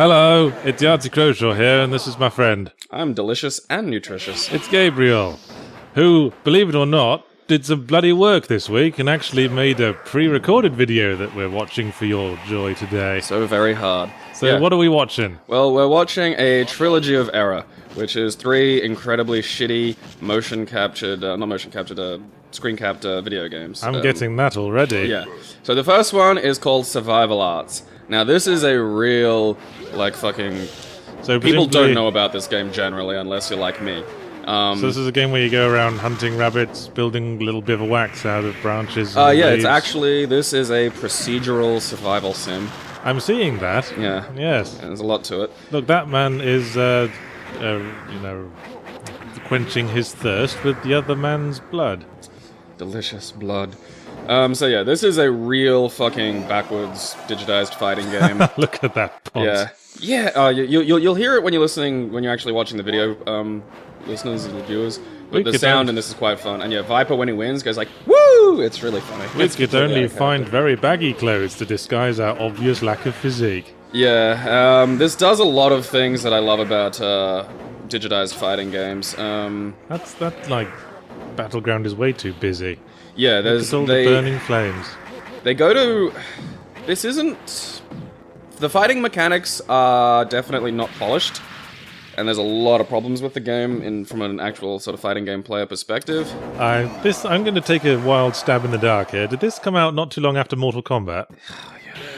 Hello, it's Yahtzee Croshaw here, and this is my friend. I'm delicious and nutritious. It's Gabriel, who, believe it or not, did some bloody work this week and actually made a pre-recorded video that we're watching for your joy today. So very hard. So yeah. What are we watching? Well, we're watching a trilogy of error, which is 3 incredibly shitty screen-capped video games. I'm getting that already. Yeah. So the first one is called Survival Arts. Now this is a real, fucking... So people don't know about this game generally, unless you're like me. So this is a game where you go around hunting rabbits, building little bivouacs out of branches. Yeah, leaves. it's actually, this is a procedural survival sim. I'm seeing that. Yeah. Yes. There's a lot to it. Look, that man is, quenching his thirst with the other man's blood. Delicious blood. So yeah, this is a real fucking backwards digitized fighting game. Look at that pause. Yeah. Yeah. You'll hear it when you're actually watching the video, listeners and viewers. But the sound in this is quite fun. And yeah, Viper when he wins goes like, woo! It's really funny. We could only find very baggy clothes to disguise our obvious lack of physique. Yeah. This does a lot of things that I love about digitized fighting games. Battleground is way too busy. Yeah, there's all the burning flames. They go to... This isn't... The fighting mechanics are definitely not polished, and there's a lot of problems with the game from an actual sort of fighting game player perspective. I'm going to take a wild stab in the dark here. Did this come out not too long after Mortal Kombat?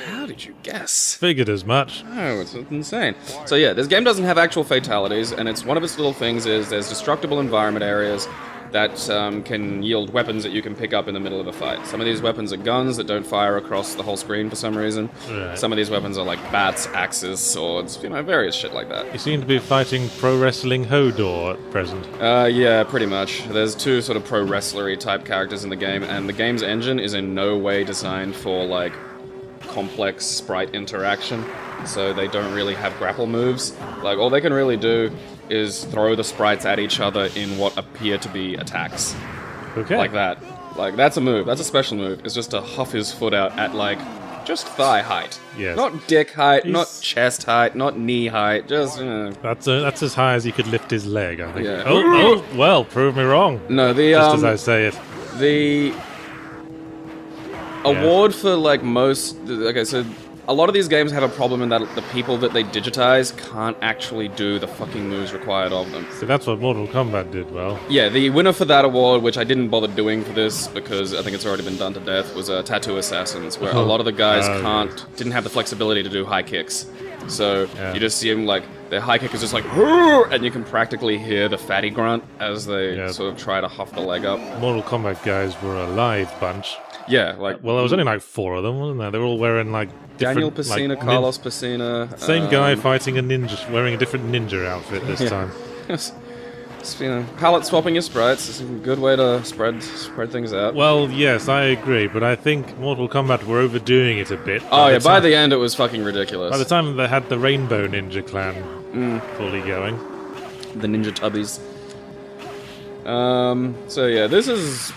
How did you guess? Figured as much. Oh, it's insane. So yeah, this game doesn't have actual fatalities, and one of its little things is there's destructible environment areas that can yield weapons that you can pick up in the middle of a fight. Some of these weapons are guns that don't fire across the whole screen for some reason. Right. Some of these weapons are like bats, axes, swords, various shit like that. You seem to be fighting pro wrestling Hodor at present. Yeah, pretty much. There's 2 sort of pro wrestlery type characters in the game, and the game's engine is in no way designed for complex sprite interaction. So they don't really have grapple moves. All they can really do is throw the sprites at each other in what appear to be attacks. Okay. Like that. That's a move. That's a special move. It's just to huff his foot out at, just thigh height. Yes. Not dick height, not chest height, not knee height, just, That's as high as he could lift his leg, I think. Yeah. Oh, well, prove me wrong. No, Just as I say it. The award for, most... Okay, so... A lot of these games have a problem in that the people that they digitize can't actually do the fucking moves required of them. So that's what Mortal Kombat did well. Yeah, the winner for that award, which I didn't bother doing for this because I think it's already been done to death, was Tattoo Assassins, where a lot of the guys didn't have the flexibility to do high kicks. So you just see them their high kick is just and you can practically hear the fatty grunt as they sort of try to huff the leg up. Mortal Kombat guys were a lithe bunch. Yeah, well, there was only 4 of them, wasn't there? They were all wearing Daniel Pesina, Carlos Pesina. Same guy fighting a ninja, wearing a different ninja outfit this time. Palette swapping your sprites is a good way to spread things out. Well, yes, I agree, but I think Mortal Kombat were overdoing it a bit. By the end it was fucking ridiculous. By the time they had the Rainbow Ninja Clan fully going. The Ninja Tubbies. So yeah, this is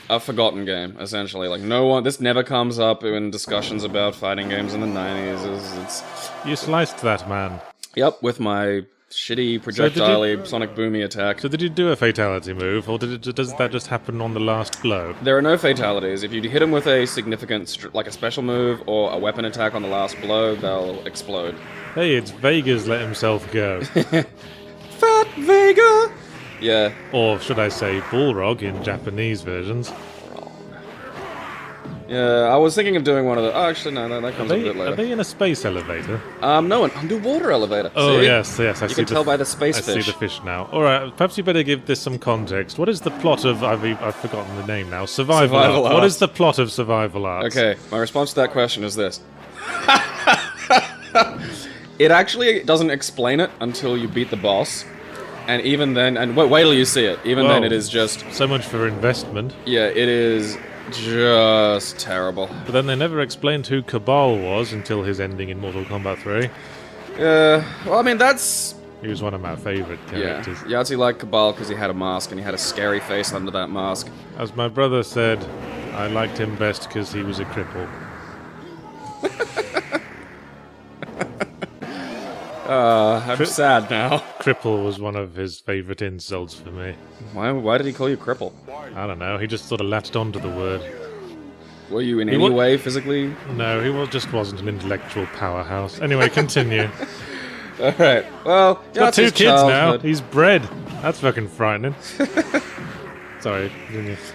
a forgotten game, essentially. This never comes up in discussions about fighting games in the 90s. You sliced that man. Yep, with my shitty projectile sonic boomy attack. So did you do a fatality move, or does that just happen on the last blow? There are no fatalities. If you hit them with a significant, a special move or a weapon attack on the last blow, they'll explode. Hey, it's Vega's let himself go. Fat Vega! Yeah. Or should I say Bullrog in Japanese versions. Yeah, I was thinking of doing one of the... Oh, actually, no, that comes a bit later. Are they in a space elevator? No, an underwater elevator. Oh, see? yes, I see. You can tell by the space fish. I see the fish now. Alright, perhaps you better give this some context. What is the plot of... I've forgotten the name now. Survival Arts. What is the plot of Survival Arts? Okay, my response to that question is this. It actually doesn't explain it until you beat the boss. And even then... And wait till you see it. Even then, it is just... So much for investment. Yeah, it is... just terrible. But then they never explained who Cabal was until his ending in Mortal Kombat 3. Well, I mean, that's... He was one of my favourite characters. Yeah, Yahtzee liked Cabal because he had a mask, and he had a scary face under that mask. As my brother said, I liked him best because he was a cripple. I'm sad now. Cripple was one of his favourite insults for me. Why did he call you cripple? I don't know, he just sort of latched onto the word. Were you in any way physically? No, just wasn't an intellectual powerhouse. Anyway, continue. Alright, well, He's got 2 kids now. He's bred. That's fucking frightening. Sorry.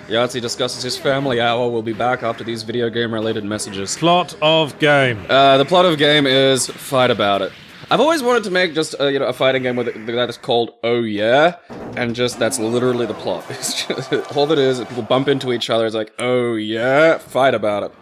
Yahtzee discusses his family hour. We'll be back after these video game related messages. Plot of game. The plot of game is fight about it. I've always wanted to make just a fighting game that is called Oh Yeah, and just that's literally the plot. It's just, all it is people bump into each other. It's like Oh Yeah, fight about it.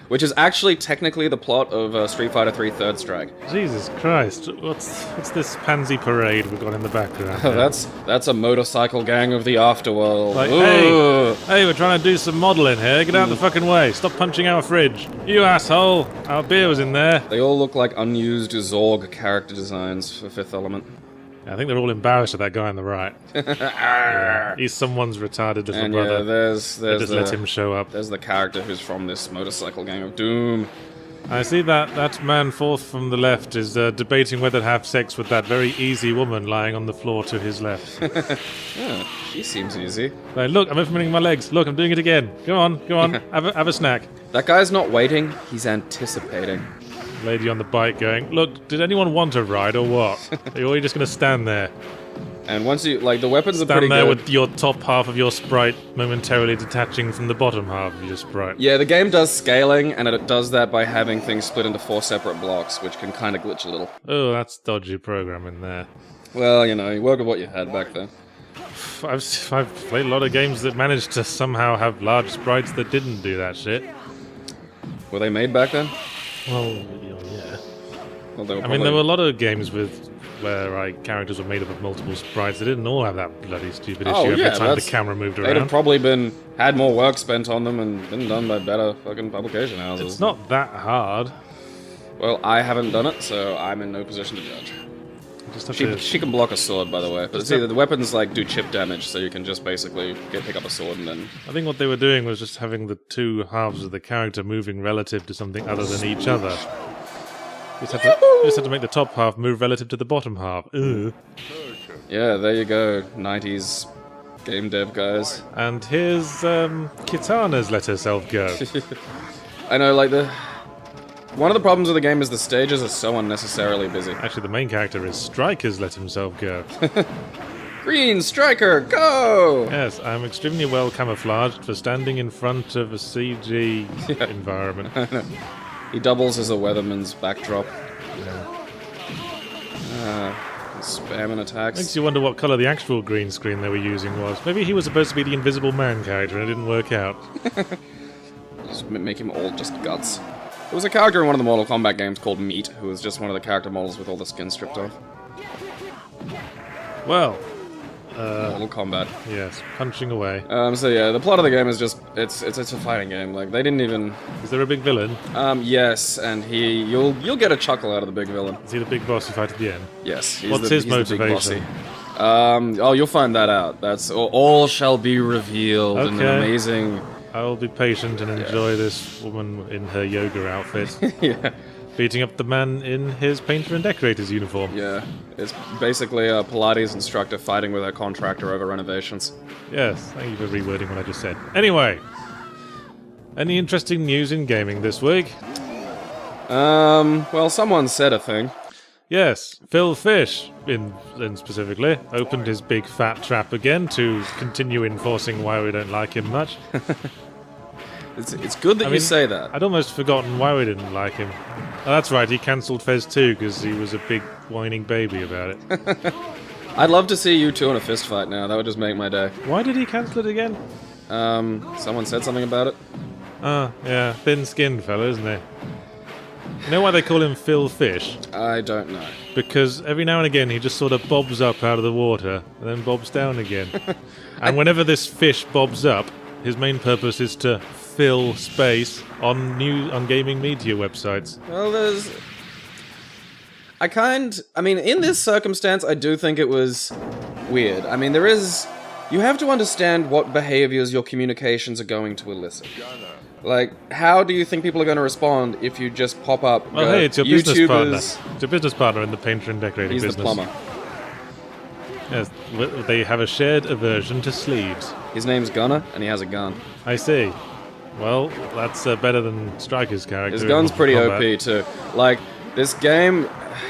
Which is actually technically the plot of Street Fighter 3 Third Strike. Jesus Christ, what's this pansy parade we've got in the background? That's a motorcycle gang of the afterworld. Like, hey, we're trying to do some modelling here. Get out of the fucking way. Stop punching our fridge. You asshole. Our beer was in there. They all look like unused Zorg character designs for Fifth Element. I think they're all embarrassed at that guy on the right. Yeah. He's someone's retarded little brother. Yeah, there's just let him show up. There's the character who's from this motorcycle gang of doom. I see that man forth from the left is debating whether to have sex with that very easy woman lying on the floor to his left. Yeah, she seems easy. Like, look, I'm implementing my legs. Look, I'm doing it again. Go on. Have a snack. That guy's not waiting, he's anticipating. Lady on the bike going, look, did anyone want a ride or what? Or are you just going to stand there? And once you, the weapons are pretty good. Stand there with your top half of your sprite momentarily detaching from the bottom half of your sprite. Yeah, the game does scaling, and it does that by having things split into 4 separate blocks, which can kind of glitch a little. Oh, that's dodgy programming there. Well, you work with what you had back then. I've played a lot of games that managed to somehow have large sprites that didn't do that shit. Were they made back then? Well, yeah. Well, there were a lot of games where characters were made up of multiple sprites. They didn't all have that bloody stupid issue every time the camera moved around. They'd have probably had more work spent on them and been done by better fucking publication houses. It's not that hard. Well, I haven't done it, so I'm in no position to judge. She can block a sword, by the way, but see, the weapons do chip damage, so you can just basically pick up a sword and then... I think what they were doing was just having the 2 halves of the character moving relative to something other than each other. You just had to make the top half move relative to the bottom half. Ugh. Yeah, there you go, 90s game dev guys. And here's Kitana's let herself go. I know, one of the problems with the game is the stages are so unnecessarily busy. Actually, the main character is Striker's let himself go. Green Striker, go! Yes, I'm extremely well camouflaged for standing in front of a CG environment. He doubles as a weatherman's backdrop. Spamming attacks. Makes you wonder what colour the actual green screen they were using was. Maybe he was supposed to be the Invisible Man character and it didn't work out. Just make him all just guts. There was a character in one of the Mortal Kombat games called Meat, who was just one of the character models with all the skin stripped off. Well, Mortal Kombat. Yes, punching away. So yeah, the plot of the game is just it's a fighting game. They didn't even. Is there a big villain? Yes, and you'll get a chuckle out of the big villain. Is he the big boss you fight at the end? Yes. What's his motivation? You'll find that out. That's all shall be revealed in an amazing. I'll be patient and enjoy this woman in her yoga outfit. Yeah. Beating up the man in his painter and decorator's uniform. Yeah, it's basically a Pilates instructor fighting with a contractor over renovations. Yes, thank you for rewording what I just said. Anyway, any interesting news in gaming this week? Well, someone said a thing. Yes, Phil Fish, in specifically, opened his big fat trap again to continue enforcing why we don't like him much. It's good that you say that. I'd almost forgotten why we didn't like him. Oh, that's right, he cancelled Fez 2 because he was a big whining baby about it. I'd love to see you two in a fist fight now. That would just make my day. Why did he cancel it again? Someone said something about it. Oh, yeah, thin-skinned fella, isn't he? You know why they call him Phil Fish? I don't know. Because every now and again he just sort of bobs up out of the water and then bobs down again. And whenever this fish bobs up, his main purpose is to fill space on gaming media websites. Well, in this circumstance, I do think it was weird. I mean, there is You have to understand what behaviors your communications are going to elicit. Like, how do you think people are going to respond if you just pop up? Well, hey, it's your business partner. It's your business partner in the painter and decorating business. He's the plumber. Yes, they have a shared aversion to sleeves. His name's Gunner, and he has a gun. I see. Well, that's better than Striker's character. His gun's pretty OP too. Like, this game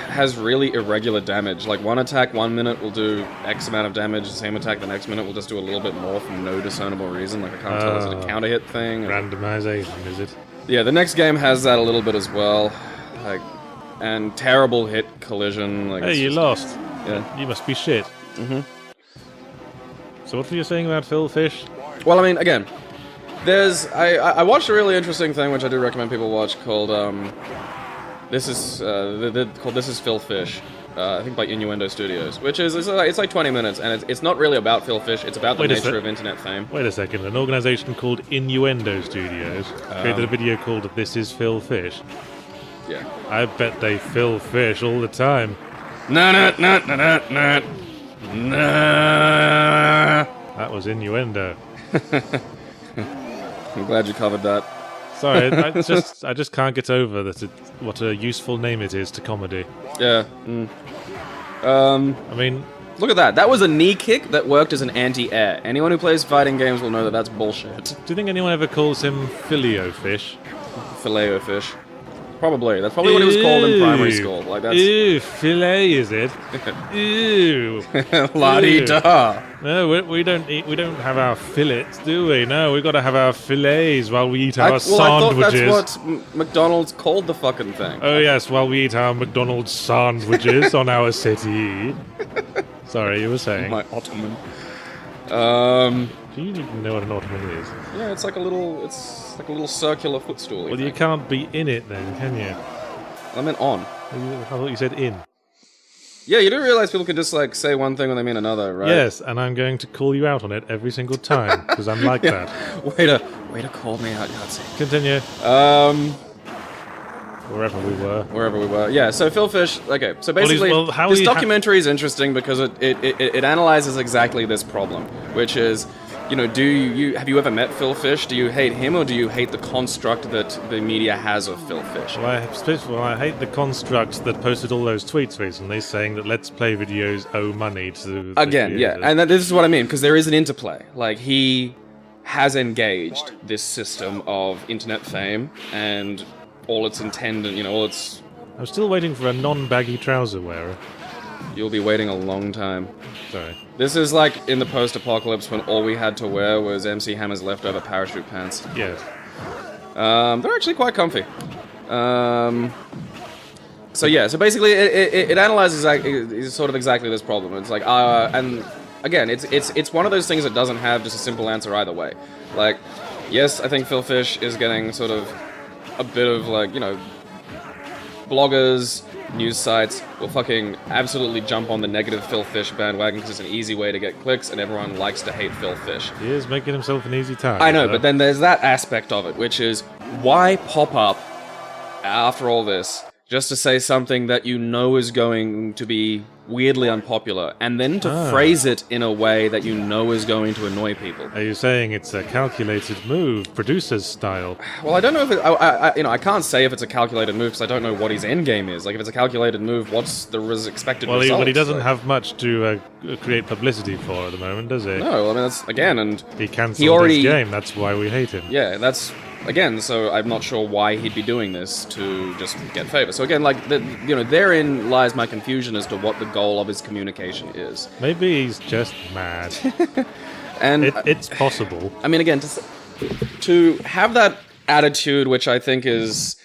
has really irregular damage. Like, one attack 1 minute will do X amount of damage, the same attack the next minute will just do a little bit more for no discernible reason. Like, I can't tell, is it a counter hit thing? Randomization, is it? Yeah, the next game has that a little bit as well. Like, and terrible hit collision. Like, hey, you lost. Yeah. You must be shit. Mm-hmm. So what were you saying about Phil Fish? Well, I mean, again, I watched a really interesting thing, which I do recommend people watch, called, This is Phil Fish, I think by Innuendo Studios, which is it's like 20 minutes, and it's not really about Phil Fish. It's about the nature of internet fame. Wait a second, an organization called Innuendo Studios created a video called "This is Phil Fish." Yeah, I bet they Phil Fish all the time. Nah. That was innuendo. I'm glad you covered that. Sorry, I just can't get over that. What a useful name it is to comedy. Yeah. I mean, look at that. That was a knee kick that worked as an anti-air. Anyone who plays fighting games will know that that's bullshit. Do you think anyone ever calls him Fileo-fish? Fileo-fish. Probably. That's probably what it was called in primary school. Like that's. Ew, filet is it? Ew. La-di-da. No, we don't eat. We don't have our fillets, do we? No, we've got to have our fillets while we eat our sandwiches. I thought that's what McDonald's called the fucking thing. Oh yes, while we eat our McDonald's sandwiches on our settee. Sorry, you were saying. My Ottoman. Do you even know what an Ottoman is? Yeah, it's like a little circular footstool. Well, you can't be in it then, can you? I meant on. I thought you said in. Yeah, you do realize people can just like say one thing when they mean another, right? Yes, and I'm going to call you out on it every single time because I'm like that. Way to call me out, Yahtzee. Continue. Wherever we were. Yeah, so Phil Fish, okay, so basically, this documentary is interesting because it analyzes exactly this problem, which is, you know, have you ever met Phil Fish? Do you hate him, or do you hate the construct that the media has of Phil Fish? Well, I hate the construct that posted all those tweets recently saying that Let's Play videos owe money to again, yeah, and this is what I mean, because there is an interplay. Like, he has engaged this system of internet fame and all its intended, you know, all its... I'm still waiting for a non-baggy trouser wearer. You'll be waiting a long time. Sorry. This is like in the post-apocalypse when all we had to wear was MC Hammer's leftover parachute pants. Yes. They're actually quite comfy. So yeah, so basically it analyzes sort of exactly this problem. It's like, and again, it's one of those things that doesn't have just a simple answer either way. Like, yes, I think Phil Fish is getting sort of a bit of, like, you know, bloggers, news sites will fucking absolutely jump on the negative Phil Fish bandwagon because it's an easy way to get clicks and everyone likes to hate Phil Fish. He is making himself an easy target. I know, but then there's that aspect of it, which is, why pop up after all this just to say something that you know is going to be weirdly unpopular, and then to phrase it in a way that you know is going to annoy people? Are you saying it's a calculated move, producer's style? Well, I don't know if I can't say if it's a calculated move because I don't know what his end game is. Like, if it's a calculated move, what's the expected result? Well, he doesn't have much to create publicity for at the moment, does he? No, I mean, that's, again, and he cancelled his game, that's why we hate him. Yeah, that's... Again, so I'm not sure why he'd be doing this to just get favor. So again, like, therein lies my confusion as to what the goal of his communication is. Maybe he's just mad. And it's possible. I mean, again, to have that attitude, which I think is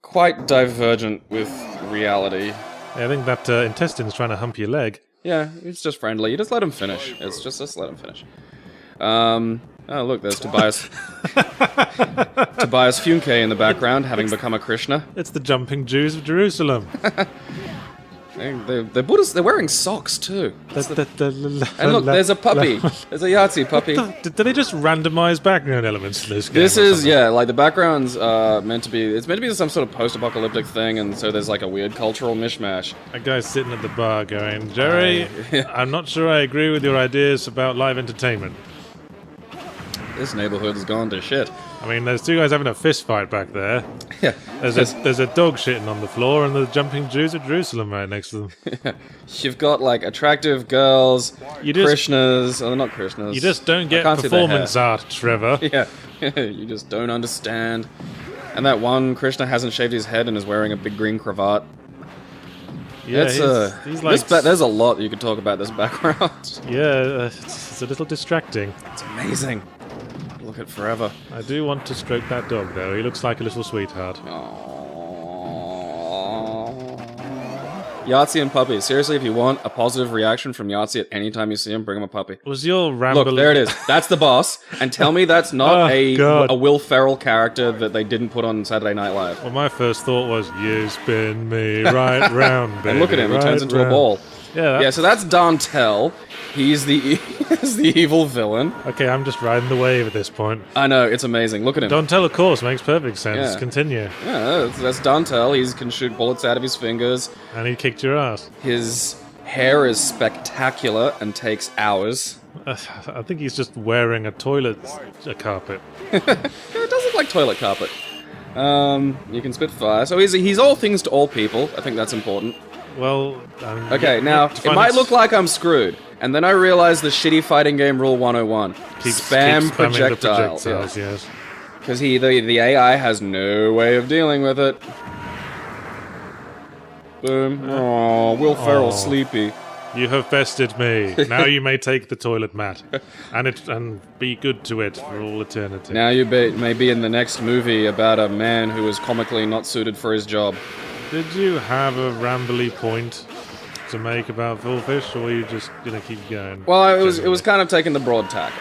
quite divergent with reality. I think that intestine's trying to hump your leg. Yeah, it's just friendly. You just let him finish. It's just let him finish. Oh, look, there's Tobias. Tobias Funke in the background, having become a Krishna. It's the jumping Jews of Jerusalem. They're wearing socks too. And look, And there's a puppy. There's a Yahtzee puppy. Did they just randomize background elements to this game? This or is, something? yeah, like the background's meant to be, it's meant to be some sort of post-apocalyptic thing, and so there's like a weird cultural mishmash. A guy's sitting at the bar going, Jerry, Yeah. I'm not sure I agree with your ideas about live entertainment. This neighborhood's gone to shit. I mean, there's two guys having a fist fight back there. Yeah. There's a dog shitting on the floor, and the jumping Jews of Jerusalem right next to them. You've got like attractive girls, You just- Krishnas, oh, not Krishnas. You just don't get can't see their performance art, Trevor. Yeah, you just don't understand. And that one Krishna hasn't shaved his head and is wearing a big green cravat. Yeah, It's, he's like, there's a lot you could talk about this background. yeah, it's a little distracting. It's amazing. Look at forever. I do want to stroke that dog, though. He looks like a little sweetheart. Yahtzee and puppy. Seriously, if you want a positive reaction from Yahtzee at any time you see him, bring him a puppy. Was your ramble? Look, there it is. That's the boss. And tell me that's not Oh, God. a Will Ferrell character that they didn't put on Saturday Night Live. Well, my first thought was, you spin me right round, baby. And look at him, he right turns into round. a ball. Yeah, Yeah, so that's Dantel. He's the he's the evil villain. Okay, I'm just riding the wave at this point. I know, it's amazing. Look at him. Dontel, of course, makes perfect sense. Yeah. Continue. Yeah, that's Dantel. He can shoot bullets out of his fingers. And he kicked your ass. His hair is spectacular and takes hours. I think he's just wearing a carpet. It does look like toilet carpet. You can spit fire. So he's all things to all people. I think that's important. Well, Okay, now, it might look like I'm screwed. And then I realize the shitty fighting game rule 101. keep Spam spamming the projectiles. projectiles, yes. Because the AI has no way of dealing with it. Boom. Oh, Will Ferrell sleepy. You have bested me. Now you may take the toilet mat, and be good to it for all eternity. Now you may be in the next movie about a man who is comically not suited for his job. Did you have a rambly point to make about Fullfish, or were you just gonna keep going? Well, it was kind of taking the broad tack.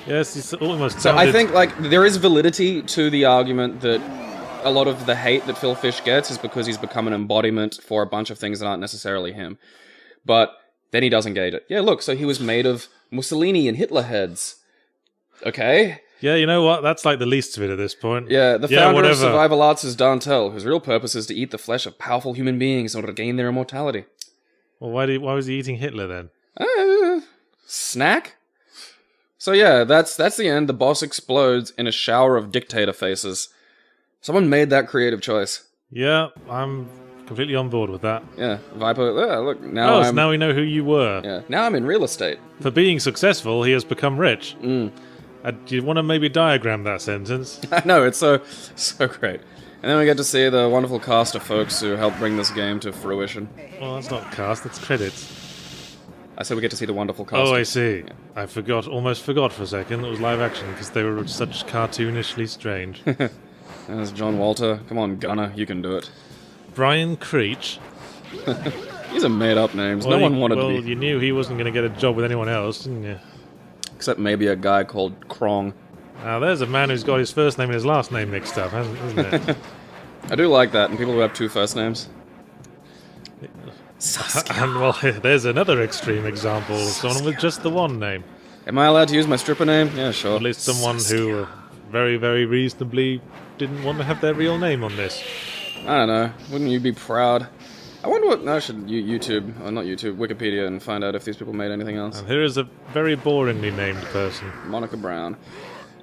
Yes, it's almost. So I think like there is validity to the argument that a lot of the hate that Phil Fish gets is because he's become an embodiment for a bunch of things that aren't necessarily him. But then he does engage it. Yeah, look, so he was made of Mussolini and Hitler heads. Okay? Yeah, you know what? That's like the least of it at this point. Yeah, the founder of whatever. survival arts is Dantel, whose real purpose is to eat the flesh of powerful human beings in order to gain their immortality. Well, why was he eating Hitler then? Snack? So yeah, that's the end. The boss explodes in a shower of dictator faces. Someone made that creative choice. Yeah, I'm completely on board with that. Yeah, Viper. Yeah, look, now So now we know who you were. Yeah, now I'm in real estate. For being successful, he has become rich. Do you want to maybe diagram that sentence? I know, it's so great. And then we get to see the wonderful cast of folks who helped bring this game to fruition. Well, that's not cast, that's credits. I said we get to see the wonderful cast. Oh, I see. I almost forgot for a second it was live action because they were such cartoonishly strange. There's John Walter. Come on, Gunner, you can do it. Brian Creech. These are made-up names. No one wanted to be. Well, you knew he wasn't going to get a job with anyone else, didn't you? Except maybe a guy called Krong. Now, there's a man who's got his first name and his last name mixed up, isn't it? I do like that, and people who have two first names. And, well, there's another extreme example of someone with just the one name. Am I allowed to use my stripper name? Yeah, sure. At least someone who very, very reasonably didn't want to have their real name on this. I don't know. Wouldn't you be proud? I wonder what... No, I should YouTube, or not YouTube, Wikipedia, and find out if these people made anything else. And here is a very boringly named person. Monica Brown.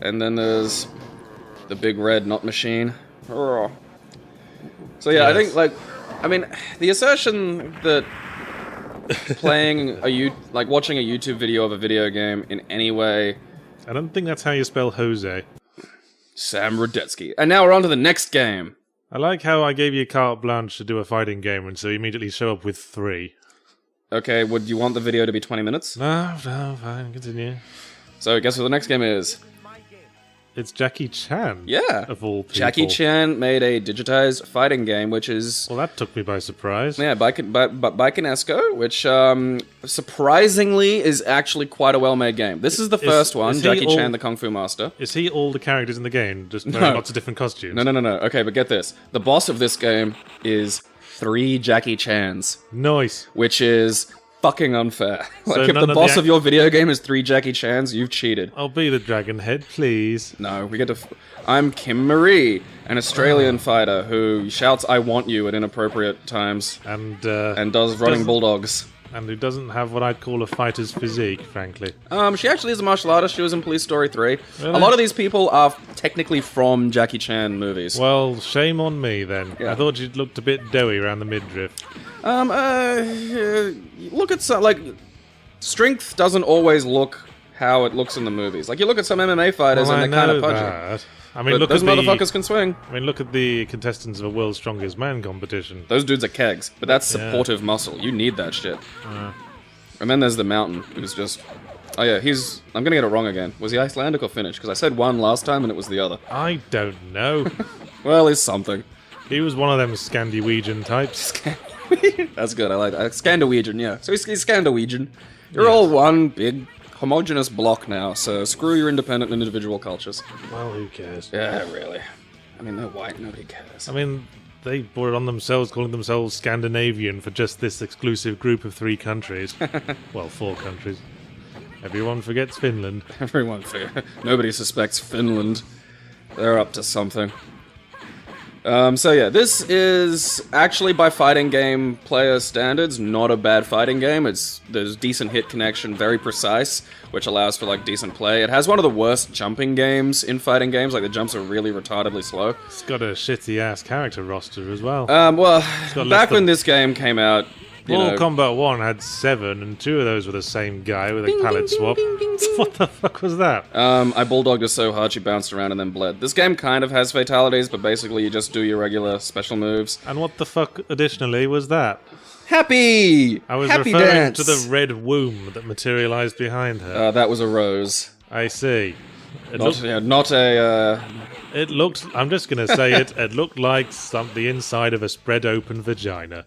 And then there's the big red not machine. So yeah, I Yes. think the assertion that playing watching a YouTube video of a video game in any way, I don't think that's how you spell Jose. Sam Rudetsky. And now we're on to the next game. I like how I gave you carte blanche to do a fighting game and so you immediately show up with 3. Okay, would you want the video to be 20 minutes? No, fine, continue. So guess what the next game is? It's Jackie Chan. Yeah. Of all people. Jackie Chan made a digitized fighting game, which is... Well, that took me by surprise. Yeah, by Kinesco, which surprisingly is actually quite a well-made game. This is the first one, is he Jackie all- Chan, the Kung Fu Master. Is he all the characters in the game, just wearing No. lots of different costumes? No. Okay, but get this. The boss of this game is 3 Jackie Chans, Nice. which is fucking unfair. So Like, if none the of boss the of your video game is 3 Jackie Chans, you've cheated. I'll be the dragon head, please. No, we get to... I'm Kim Marie, an Australian fighter who shouts "I want you" at inappropriate times And and does running bulldogs. and who doesn't have what I'd call a fighter's physique, frankly. She actually is a martial artist. She was in Police Story 3. Really? A lot of these people are technically from Jackie Chan movies. Well, shame on me then. Yeah. I thought you'd looked a bit doughy around the midriff. Look at some, like, strength doesn't always look how it looks in the movies. Like, you look at some MMA fighters and they're kind of pudgy. that. I mean, But look those at the motherfuckers can swing. I mean, look at the contestants of a World's Strongest Man competition. Those dudes are kegs, but that's supportive muscle. You need that shit. And then there's the Mountain, who's just... Oh yeah, he's... I'm gonna get it wrong again. Was he Icelandic or Finnish? Because I said one last time and it was the other. I don't know. Well, he's something. He was one of them Scandinavian types. That's good, I like that. Scandinavian, yeah. So he's Scandinavian. You're all one big homogenous block now, so screw your independent and individual cultures. Well, who cares? Yeah, really. I mean, they're white, nobody cares. I mean, they brought it on themselves, calling themselves Scandinavian for just this exclusive group of 3 countries. Well, 4 countries. Everyone forgets Finland. Everyone, nobody suspects Finland. They're up to something. So yeah, this is actually by fighting game player standards not a bad fighting game. There's decent hit connection, very precise, which allows for like decent play. It has one of the worst jumping games in fighting games. Like the jumps are really retardedly slow. It's got a shitty ass character roster as well. Well, got back less when than- this game came out, you Mortal know, Kombat 1 had 7, and 2 of those were the same guy with a palette swap. What the fuck was that? I bulldogged her so hard she bounced around and then bled. This game kind of has fatalities, but basically you just do your regular special moves. And what the fuck additionally was that? Happy! I was Happy referring dance! to the red womb that materialized behind her. That was a rose. I see. It Not a... It looked. I'm just gonna say it. It looked like the inside of a spread open vagina.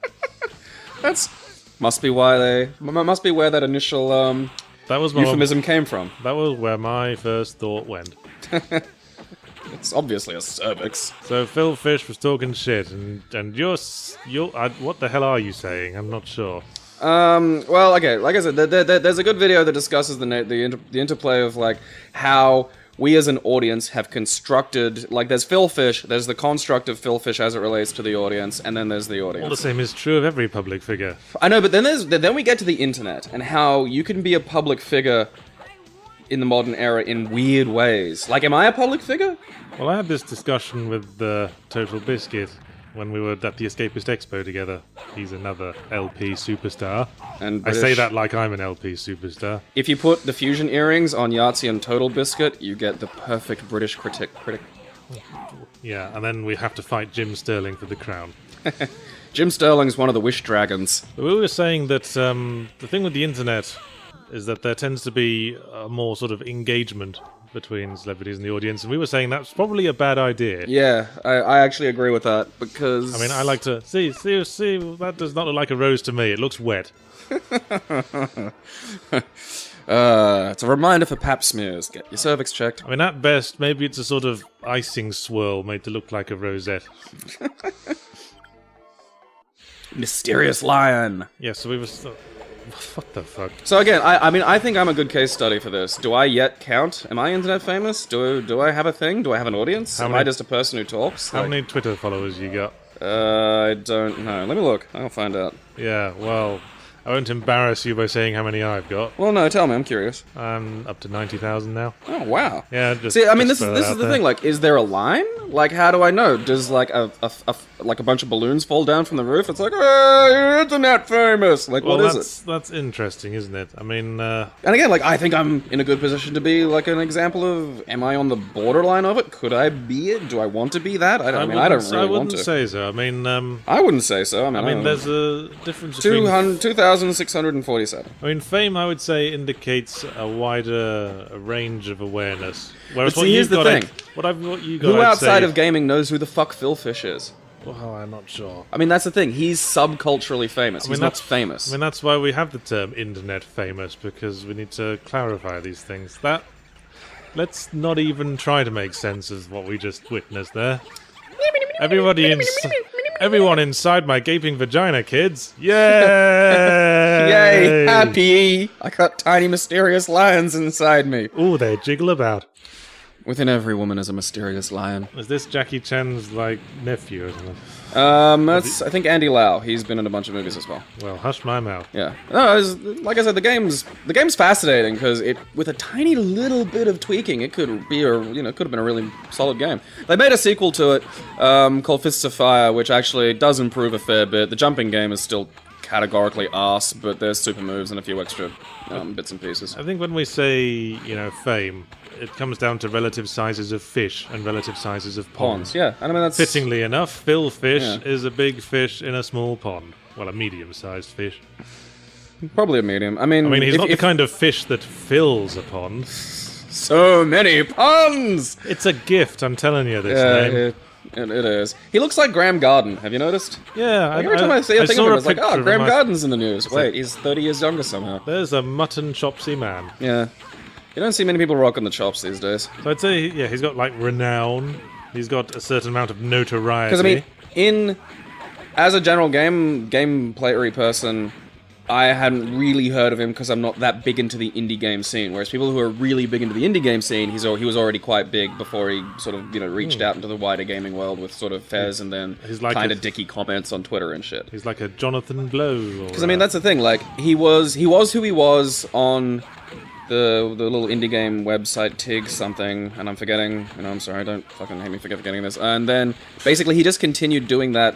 Must be where that initial That was my euphemism came from. That was where my first thought went. It's obviously a cervix. So Phil Fish was talking shit, and you're what the hell are you saying? I'm not sure. Well, okay, like I said, there's a good video that discusses the interplay of like how we as an audience have constructed, like there's Phil Fish, there's the construct of Phil Fish as it relates to the audience, and then there's the audience. All the same is true of every public figure. I know, but then we get to the internet and how you can be a public figure in the modern era in weird ways. Like, am I a public figure? Well, I had this discussion with Total Biscuit when we were at the Escapist Expo together. He's another LP superstar. And I say British. that like I'm an LP superstar. If you put the fusion earrings on Yahtzee and Total Biscuit, you get the perfect British critic. Yeah, and then we have to fight Jim Sterling for the crown. Jim Sterling's one of the Wish Dragons. But we were saying that the thing with the internet is that there tends to be a more sort of engagement between celebrities and the audience, and we were saying that's probably a bad idea. Yeah, I actually agree with that, because... I mean, I like to... See, that does not look like a rose to me. It looks wet. It's a reminder for pap smears. Get your cervix checked. I mean, at best, maybe it's a sort of icing swirl made to look like a rosette. Mysterious lion. Yeah, so we were... What the fuck? So again, I mean, I think I'm a good case study for this. Do I yet count? Am I internet famous? Do I have a thing? Do I have an audience? Am I just a person who talks? How many Twitter followers you got? I don't know. Let me look. I'll find out. Yeah, well, I won't embarrass you by saying how many I've got. Well, no, tell me. I'm curious. I'm up to 90,000 now. Oh, wow. Yeah, just... See, I mean, just this throw is that the out thing. Like, is there a line? Like, how do I know? Does, like, a bunch of balloons fall down from the roof? It's like, oh, you're internet famous! Like, Well, what is it? that's interesting, isn't it? I mean, And again, like, I think I'm in a good position to be, like, an example of, am I on the borderline of it? Could I be it? Do I want to be that? I don't really want to. I wouldn't say so. I mean, I wouldn't say so. I mean, there's a difference between... 2,647. I mean, fame, I would say, indicates a wider range of awareness. Whereas But see, here's the thing. What you got, Who I'd outside say, of gaming knows who the fuck Phil Fish is? Well, I'm not sure. I mean, that's the thing. He's subculturally famous. He's not famous. I mean, that's why we have the term internet famous, because we need to clarify these things. Let's not even try to make sense of what we just witnessed there. Everybody Everyone inside my gaping vagina, kids. Yay! Yay, happy! I got tiny mysterious lions inside me. Ooh, they jiggle about. Within every woman is a mysterious lion. Is this Jackie Chan's, like, nephew or something? That's, I think, Andy Lau. He's been in a bunch of movies as well. Well, hush my mouth. Yeah. No, like I said, the game's fascinating because with a tiny little bit of tweaking, it could be could have been a really solid game. They made a sequel to it called Fists of Fire, which actually does improve a fair bit. The jumping game is still categorically arse, but there's super moves and a few extra bits and pieces. I think when we say, fame, it comes down to relative sizes of fish and relative sizes of ponds. Yeah, and I mean that's... Fittingly enough, Phil Fish is a big fish in a small pond. Well, a medium-sized fish. Probably a medium. I mean he's not the kind of fish that fills a pond. So many ponds! It's a gift, I'm telling you this name. It is. He looks like Graham Garden. Have you noticed? Yeah. Every time I see a thing of him, it's like, oh, Graham Garden's in the news. Wait, he's 30 years younger somehow. There's a mutton chopsy man. Yeah. You don't see many people rocking the chops these days. So I'd say, yeah, he's got, like, renown. He's got a certain amount of notoriety. Because, I mean, as a general gameplayery person, I hadn't really heard of him because I'm not that big into the indie game scene. Whereas people who are really big into the indie game scene, he was already quite big before he sort of, reached out into the wider gaming world with sort of Fez and then like kind of dicky comments on Twitter and shit. He's like a Jonathan Blow. Because, I mean, that's the thing. Like, he was who he was on... The little indie game website TIG something, and I'm forgetting, I'm sorry, don't fucking hate me for forgetting this. And then, basically, he just continued doing that.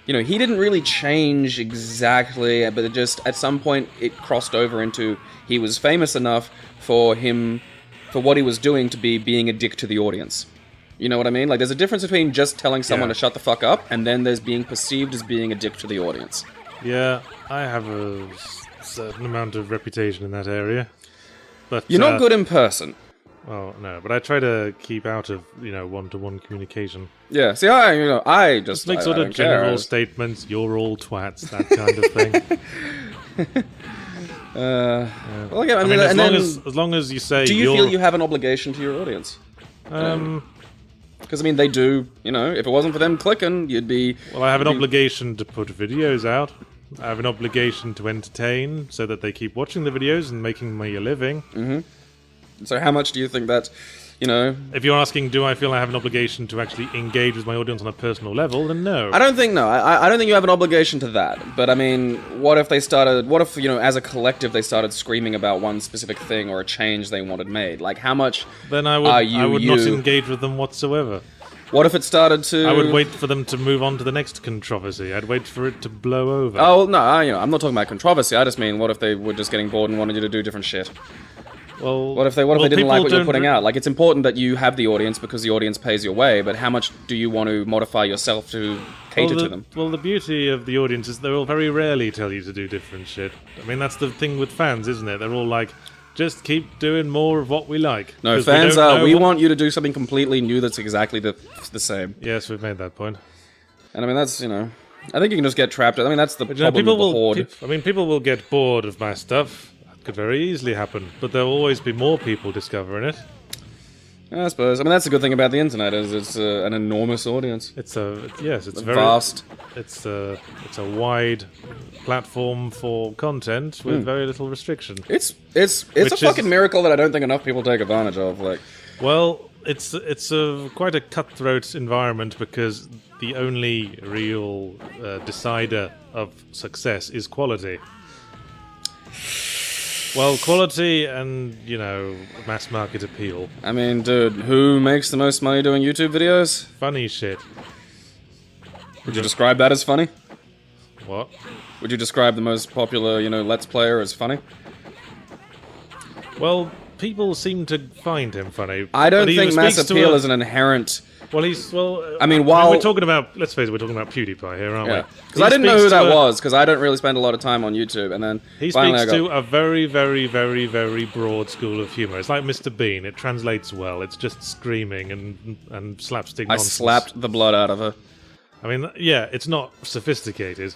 He didn't really change exactly, but it just, at some point, it crossed over into, he was famous enough for what he was doing to be being a dick to the audience. You know what I mean? Like, there's a difference between just telling someone to shut the fuck up, and then there's being perceived as being a dick to the audience. Yeah, I have a certain amount of reputation in that area. But, you're not good in person. Well, no, but I try to keep out of, one-to-one communication. Yeah, see, I just make sort of general statements, you're all twats, that kind of thing. Well, yeah, as long as you say do you feel you have an obligation to your audience? Because, they do, if it wasn't for them clicking, you'd be... Well, I have an obligation to put videos out. I have an obligation to entertain so that they keep watching the videos and making me a living. Mm-hmm. So how much do you think that, If you're asking, do I feel I have an obligation to actually engage with my audience on a personal level, then no. I don't think I don't think you have an obligation to that. But, what if as a collective they started screaming about one specific thing or a change they wanted made? Like, how much then I would not engage with them whatsoever. What if it started to... I would wait for them to move on to the next controversy. I'd wait for it to blow over. Oh, well, no, I'm not talking about controversy. I just mean, what if they were just getting bored and wanted you to do different shit? Well, what if they didn't like what you're putting out? Like, it's important that you have the audience because the audience pays your way, but how much do you want to modify yourself to cater to them? Well, the beauty of the audience is they'll very rarely tell you to do different shit. I mean, that's the thing with fans, isn't it? They're all like... Just keep doing more of what we like. No, fans we want you to do something completely new that's exactly the same. Yes, we've made that point. And that's, I think you can just get trapped. I mean, that's the problem with the horde. People will get bored of my stuff. That could very easily happen. But there'll always be more people discovering it. I suppose. That's the good thing about the internet is it's an enormous audience. It's very vast. It's a wide platform for content with very little restriction. It's a fucking miracle that I don't think enough people take advantage of. Like, well, it's quite a cutthroat environment because the only real decider of success is quality. Well, quality and, mass market appeal. I mean, dude, who makes the most money doing YouTube videos? Funny shit. Would you describe that as funny? What? Would you describe the most popular, Let's Player as funny? Well, people seem to find him funny. I don't think mass appeal is an inherent... Well, while... we're talking about... Let's face it, we're talking about PewDiePie here, aren't we? Because I didn't know who that was, because I don't really spend a lot of time on YouTube, and then he speaks to a very, very, very, very broad school of humour. It's like Mr. Bean. It translates well. It's just screaming and slapstick nonsense. I slapped the blood out of her. I mean, yeah, it's not sophisticated.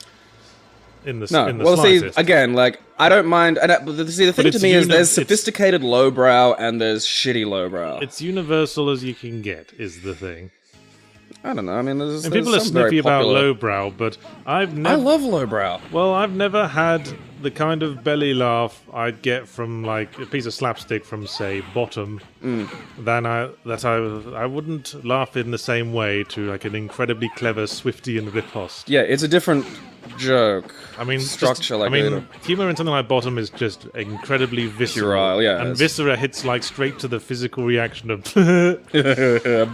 In the slightest. See, again, like, I don't mind... the thing to me is there's sophisticated lowbrow and there's shitty lowbrow. It's universal as you can get, is the thing. I don't know. I mean, there's people are some very sniffy about popular... lowbrow, but I love lowbrow. Well, I've never had the kind of belly laugh I'd get from like a piece of slapstick from, say, Bottom. I wouldn't laugh in the same way to like an incredibly clever Swiftian riposte. Yeah, it's a different joke. I mean, structure humor in something like Bottom is just incredibly visceral. Yeah, and Viscera hits like straight to the physical reaction of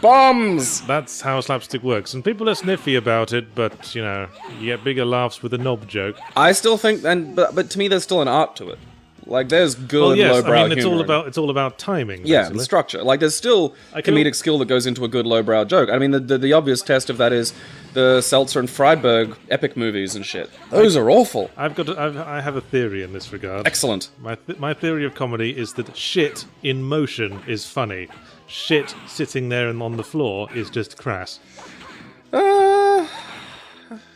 bombs. That's how slapstick works, and people are sniffy about it. But you know, you get bigger laughs with a knob joke. I still think, but to me, there's still an art to it. Like there's good lowbrow I mean, humor. it's all about timing. Yeah, basically. the structure. Like there's still comedic skill that goes into a good lowbrow joke. I mean, the obvious test of that is the Seltzer and Freiberg epic movies and shit. Those are awful. I have a theory in this regard. Excellent. My theory of comedy is that shit in motion is funny. Shit sitting there and on the floor is just crass.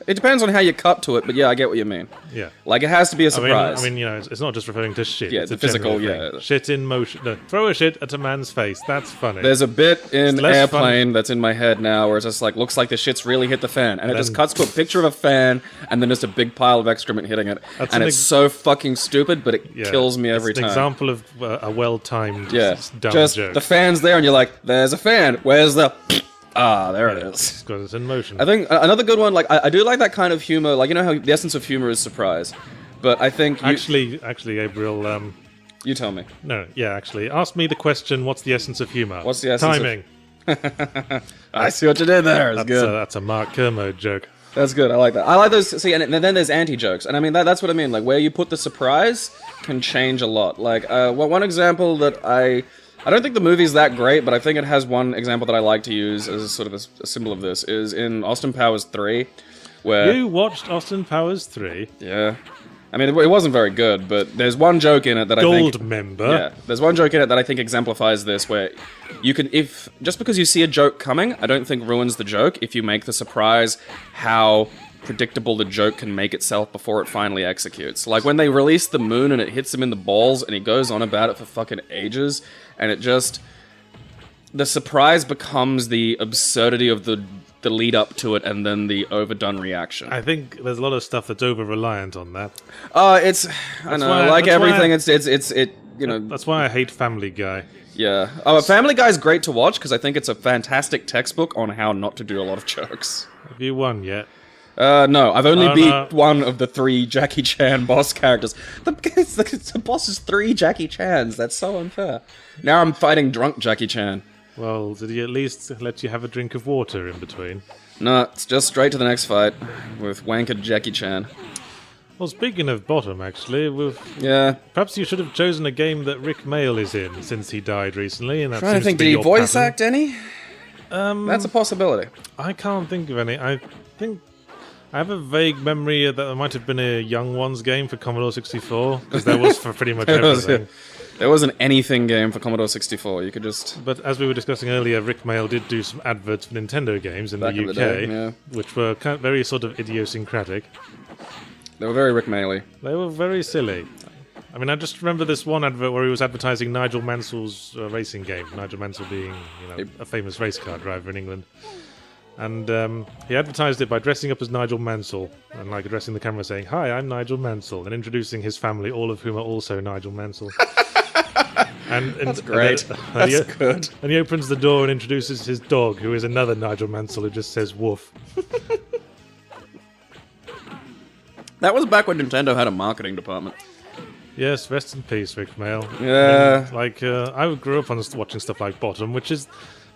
It depends on how you cut to it, but yeah, I get what you mean. Yeah. Like, it has to be a surprise. I mean, you know, it's not just referring to shit. Yeah, it's the a physical, thing. Shit in motion. No, throw a shit at a man's face. That's funny. There's a bit in Airplane fun. That's in my head now where it's just like, looks like the shit's really hit the fan. And it just cuts to a picture of a fan and then just a big pile of excrement hitting it. And it's so fucking stupid, but it kills me every time. It's an example of a well-timed dumb just joke. The fan's there and you're like, there's a fan. Where's the... there it is. Because it's in motion. I think another good one, like, I do like that kind of humor. Like, you know how the essence of humor is surprise. But I think... Actually, Gabriel... you tell me. No, actually. Ask me the question, what's the essence of humor? What's the essence Timing. I see what you did there. It's good. That's a Mark Kermode joke. That's good. I like that. I like those. See, and then there's anti-jokes. And I mean, that's what I mean. Like, where you put the surprise can change a lot. Like, one example that I don't think the movie's that great, but I think it has one example that I like to use as sort of a symbol of this, is in Austin Powers 3, where... You watched Austin Powers 3? Yeah. I mean, it wasn't very good, but there's one joke in it that I think... Gold member. Yeah, there's one joke in it that I think exemplifies this, where you can... Just because you see a joke coming, I don't think ruins the joke if you make the surprise how predictable the joke can make itself before it finally executes. Like, when they release the moon and it hits him in the balls, and he goes on about it for fucking ages... And it just... The surprise becomes the absurdity of the lead up to it and then the overdone reaction. I think there's a lot of stuff that's over-reliant on that. It's... I know, like everything, it's you know... That's why I hate Family Guy. Yeah. Family Guy's great to watch because I think it's a fantastic textbook on how not to do a lot of jokes. Have you won yet? No, I've only beat one of the 3 Jackie Chan boss characters. The boss is 3 Jackie Chans. That's so unfair. Now I'm fighting drunk Jackie Chan. Well, did he at least let you have a drink of water in between? No, it's just straight to the next fight with wankered Jackie Chan. Well, speaking of Bottom, actually, perhaps you should have chosen a game that Rick Mail is in, since he died recently. And that trying to think, did he voice act any? That's a possibility. I can't think of any. I think... I have a vague memory that there might have been a Young Ones game for Commodore 64, because there was for pretty much everything. There wasn't anything game for Commodore 64, you could just... But as we were discussing earlier, Rick Mail did do some adverts for Nintendo games in the UK, day, which were very sort of idiosyncratic. They were very Rick Mail-y. They were very silly. I mean, I just remember this one advert where he was advertising Nigel Mansell's racing game, Nigel Mansell being a famous race car driver in England. And he advertised it by dressing up as Nigel Mansell and like addressing the camera saying, "Hi, I'm Nigel Mansell," and introducing his family, all of whom are also Nigel Mansell. That's great. That's good. And he opens the door and introduces his dog, who is another Nigel Mansell who just says woof. That was back when Nintendo had a marketing department. Yes, rest in peace, Rick Mail. Yeah. I grew up on watching stuff like Bottom, which is...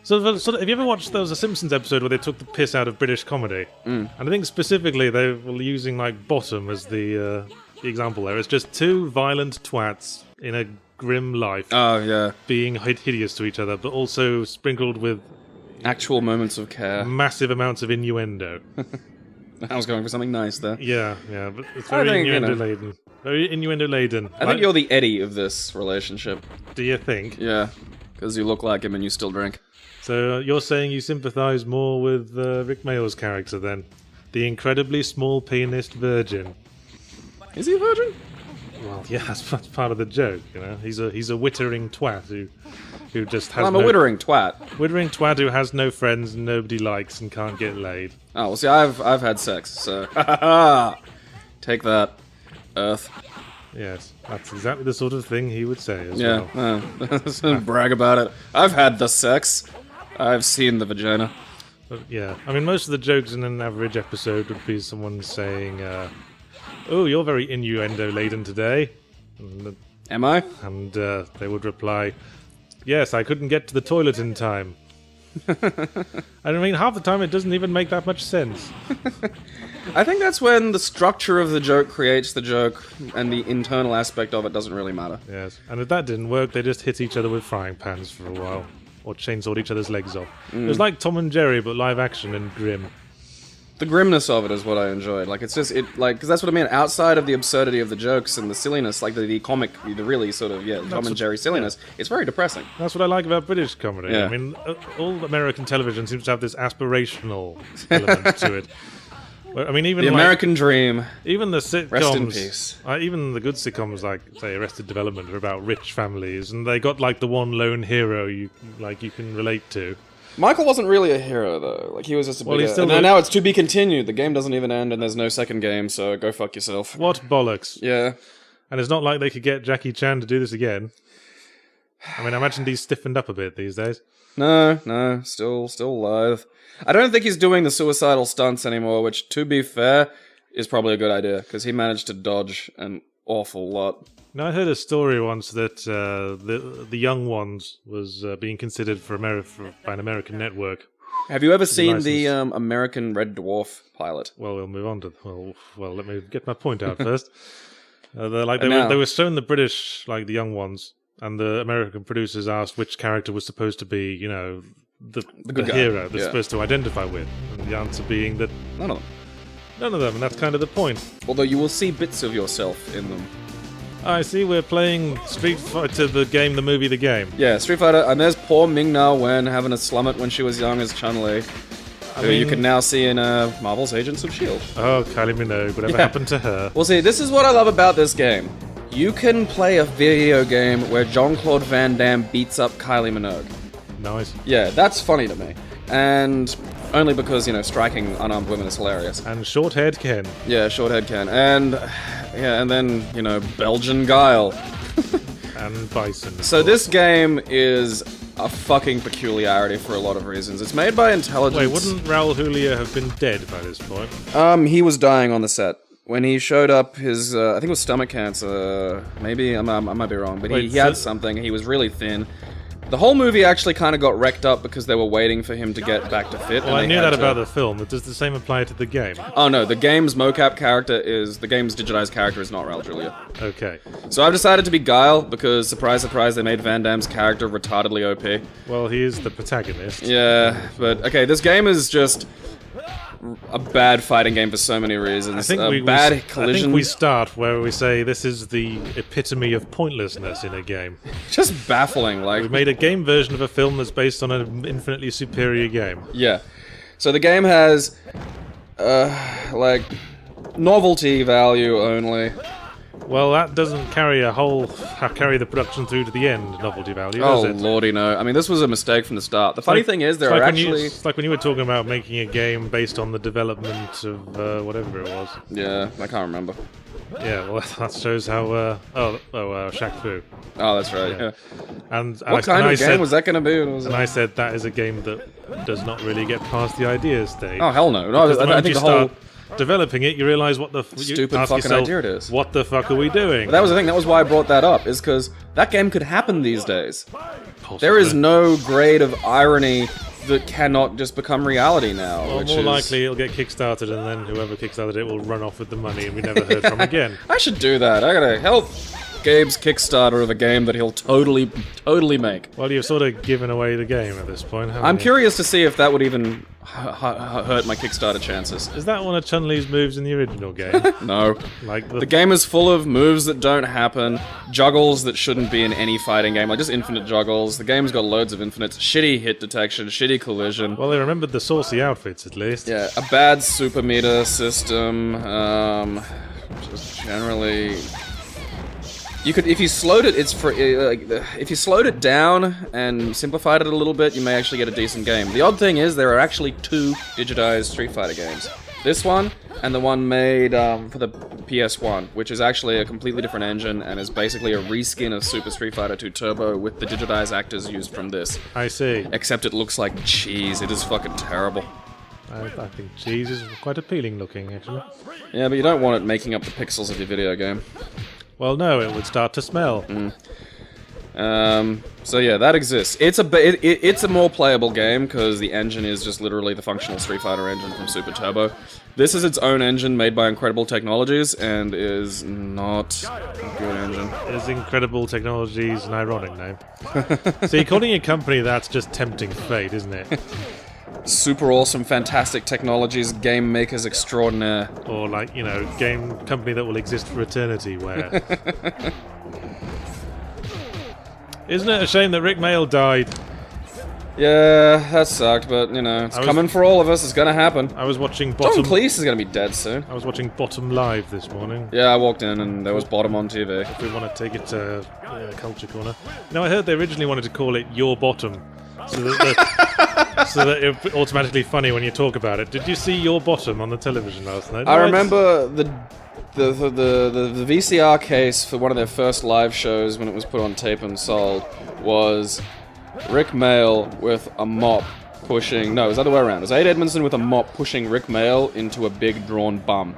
So, have you ever watched, there was a Simpsons episode where they took the piss out of British comedy? And I think specifically they were using like Bottom as the example there. It's just 2 violent twats in a grim life. Oh, yeah. Being hideous to each other, but also sprinkled with... actual moments of care. Massive amounts of innuendo. I was going for something nice there. Yeah, but it's very innuendo-laden. Very innuendo-laden. I think you're the Eddie of this relationship. Do you think? Yeah, because you look like him and you still drink. So you're saying you sympathise more with Rick Mail's character then? The incredibly small-penised virgin. Is he a virgin? Well, yeah, that's part of the joke, you know. He's a wittering twat who who just has I'm a withering twat. Withering twat who has no friends, nobody likes, and can't get laid. Oh, well, see, I've had sex, so take that, Earth. Yes, that's exactly the sort of thing he would say as well. Yeah, brag about it. I've had the sex. I've seen the vagina. But yeah, I mean, most of the jokes in an average episode would be someone saying, "Oh, you're very innuendo-laden today." Am I? And they would reply, "Yes, I couldn't get to the toilet in time." I mean, half the time it doesn't even make that much sense. I think that's when the structure of the joke creates the joke, and the internal aspect of it doesn't really matter. Yes, and if that didn't work, they just hit each other with frying pans for a while. Or chainsawed each other's legs off. It was like Tom and Jerry, but live action and grim. The grimness of it is what I enjoyed. Like, it's just, because that's what I mean. Outside of the absurdity of the jokes and the silliness, like the comic, the really sort of, Tom and Jerry silliness, it's very depressing. That's what I like about British comedy. Yeah. I mean, all American television seems to have this aspirational element to it. I mean, even the American dream. Even the sitcoms. Rest in peace. Even the good sitcoms, like say Arrested Development, are about rich families, and they got like the one lone hero you can relate to. Michael wasn't really a hero though. Like he was just a big. And now it's to be continued. The game doesn't even end, and there's no second game. So go fuck yourself. What bollocks! Yeah. And it's not like they could get Jackie Chan to do this again. I mean, I imagine he's stiffened up a bit these days. No, still alive. I don't think he's doing the suicidal stunts anymore, which, to be fair, is probably a good idea, because he managed to dodge an awful lot. Now, I heard a story once that the Young Ones was being considered by an American network. Have you ever seen the American Red Dwarf pilot? Well, we'll move on to... Well, let me get my point out first. They were showing the British, like the Young Ones, and the American producers asked which character was supposed to be, the hero they're supposed to identify with, and the answer being that none of them. None of them, and that's kind of the point. Although you will see bits of yourself in them. I see. We're playing Street Fighter, the game, the movie, the game. Yeah, Street Fighter, and there's poor Ming-Na Wen having a slum it when she was young as Chun-Li, who you can now see in Marvel's Agents of S.H.I.E.L.D. Oh, Kylie Minogue, whatever happened to her? Well, see, this is what I love about this game. You can play a video game where Jean-Claude Van Damme beats up Kylie Minogue. Nice. Yeah, that's funny to me. And only because, striking unarmed women is hilarious. And short-haired Ken. Yeah, short-haired Ken. And, and then, Belgian Guile. And Bison. So this game is a fucking peculiarity for a lot of reasons. It's made by Intelligence... Wait, wouldn't Raul Julia have been dead by this point? He was dying on the set. When he showed up, his, I think it was stomach cancer. Maybe, I might be wrong. But he had something. He was really thin. The whole movie actually kind of got wrecked up because they were waiting for him to get back to fit. Well, I knew that about the film, but does the same apply to the game? Oh no, the game's mocap character the game's digitized character is not Raul Julia. Okay. So I've decided to be Guile because, surprise, surprise, they made Van Damme's character retardedly OP. Well, he is the protagonist. Yeah, but okay, this game is just a bad fighting game for so many reasons. Bad collisions. I think we start where we say this is the epitome of pointlessness in a game. Just baffling, like... We've made a game version of a film that's based on an infinitely superior game. Yeah. So the game has, novelty value only. Well, that doesn't carry the production through to the end, novelty value, does it? Oh, lordy, no. I mean, this was a mistake from the start. The funny thing is, it's like when you were talking about making a game based on the development of whatever it was. Yeah, I can't remember. Yeah, well, that shows how... Shaq Fu. Oh, that's right, yeah. And what kind of game was that going to be? And I said that is a game that does not really get past the idea stage. Oh, hell no. I think the whole... developing it, you realize what the stupid fucking yourself, idea it is. What the fuck are we doing? But that was the thing. That was why I brought that up. Is because that game could happen these days. Possibly. There is no grade of irony that cannot just become reality now. Well, more likely it'll get kickstarted, and then whoever kickstarted it will run off with the money, and we never heard from again. I should do that. I gotta help Gabe's Kickstarter of a game that he'll totally make. Well, you've sort of given away the game at this point, haven't you? I'm curious to see if that would even hurt my Kickstarter chances. Is that one of Chun-Li's moves in the original game? No. Like the game is full of moves that don't happen, juggles that shouldn't be in any fighting game, like just infinite juggles. The game's got loads of infinites, shitty hit detection, shitty collision. Well, they remembered the saucy outfits at least. Yeah, a bad super meter system, just generally... You could, if you slowed it, if you slowed it down and simplified it a little bit, you may actually get a decent game. The odd thing is there are actually 2 digitized Street Fighter games. This one and the one made for the PS1, which is actually a completely different engine and is basically a reskin of Super Street Fighter 2 Turbo with the digitized actors used from this. I see. Except it looks like cheese. It is fucking terrible. I think cheese is quite appealing looking, actually. Yeah, but you don't want it making up the pixels of your video game. Well, no, it would start to smell. So yeah, that exists. It's a more playable game because the engine is just literally the functional Street Fighter engine from Super Turbo. This is its own engine made by Incredible Technologies and is not a good engine. Is Incredible Technologies an ironic name? See, calling a company that's just tempting fate, isn't it? Super awesome, fantastic technologies, game makers extraordinaire. Or like, you know, game company that will exist for eternity, where... Isn't it a shame that Rick Mail died? Yeah, that sucked, but, you know, it's coming for all of us, it's gonna happen. I was watching Bottom... John Cleese is gonna be dead soon. I was watching Bottom Live this morning. Yeah, I walked in and there was Bottom on TV. If we want to take it to Culture Corner. Now, I heard they originally wanted to call it Your Bottom. So that it would automatically funny when you talk about it. Did you see Your Bottom on the television last night? I remember the VCR case for one of their first live shows when it was put on tape and sold was Rick Mail with a mop pushing... No, it was the other way around. It was Ade Edmondson with a mop pushing Rick Mail into a big drawn bum.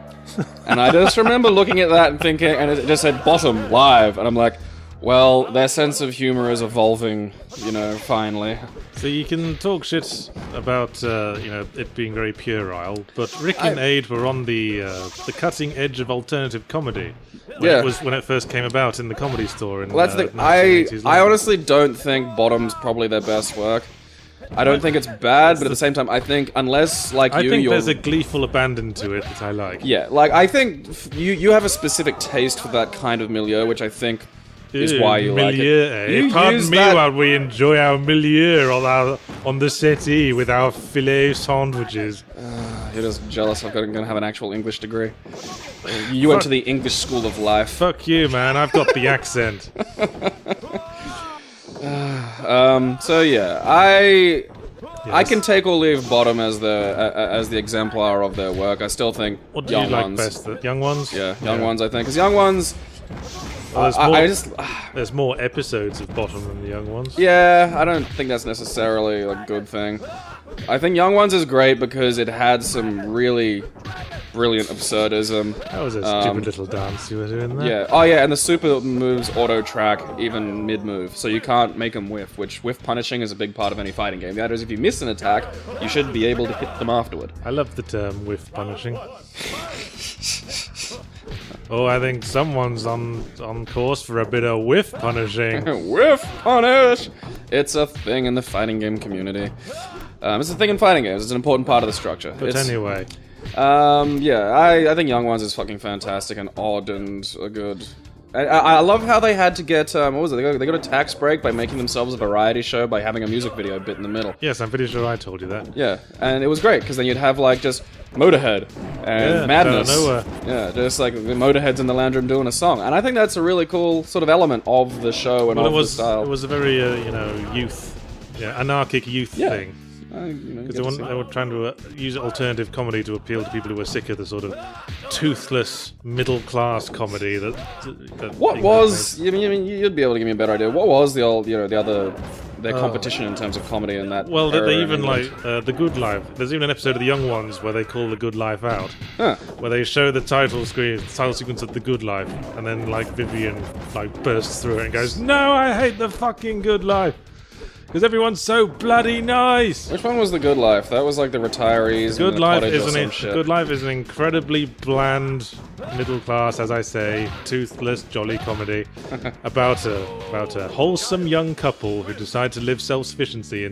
And I just remember looking at that and thinking... And it just said Bottom Live. And I'm like... Well, their sense of humor is evolving, you know, finally. So you can talk shit about, you know, it being very puerile, but Rick and Ade were on the cutting edge of alternative comedy. When it first came about in the Comedy Store in well, that's the thing. I honestly don't think Bottom's probably their best work. I don't think it's bad, but at the same time, I think unless, like I think there's a gleeful abandon to it that I like. Yeah, like, I think you have a specific taste for that kind of milieu, which I think... is why you like it. Pardon me while we enjoy our milieu on the settee with our filet sandwiches. You're just jealous I'm going to have an actual English degree. You went to the English School of Life. Fuck you, man. I've got the accent. So yeah, I can take or leave Bottom as the exemplar of their work. I still think what do you like best? The Young Ones? Yeah, Young Ones. I think because Young Ones. Well, there's more episodes of Bottom than the Young Ones. Yeah, I don't think that's necessarily a good thing. I think Young Ones is great because it had some really brilliant absurdism. That was a stupid little dance you were doing there. Yeah. Oh yeah, and the super moves auto-track even mid-move, so you can't make them whiff, which whiff punishing is a big part of any fighting game. That is, if you miss an attack, you should be able to hit them afterward. I love the term whiff punishing. Oh, I think someone's on course for a bit of whiff punishing. Whiff punish! It's a thing in the fighting game community. It's a thing in fighting games. It's an important part of the structure. But anyway. Yeah, I think Young Ones is fucking fantastic and odd and good. I love how they had to get, what was it, they got a tax break by making themselves a variety show by having a music video bit in the middle. Yes, I'm pretty sure I told you that. Yeah, and it was great, because then you'd have, like, just Motorhead and Madness. Yeah, just, like, the Motorheads in the lounge room doing a song. And I think that's a really cool sort of element of the show and of the style. It was a very, you know, anarchic youth thing. Because they were trying to use alternative comedy to appeal to people who were sick of the sort of toothless middle-class comedy that what was... I mean, you'd be able to give me a better idea. What was the old, their competition in terms of comedy in that Well, they even, like, The Good Life. There's even an episode of The Young Ones where they call The Good Life out. Huh. Where they show the title sequence of The Good Life, and then, like, Vivian, like, bursts through it and goes, "No, I hate the fucking Good Life! Because everyone's so bloody nice!" Which one was The Good Life? That was like the retirees Good in the Life cottage or some shit. Good Life is an incredibly bland, middle class, as I say, toothless, jolly comedy about a wholesome young couple who decide to live self-sufficiently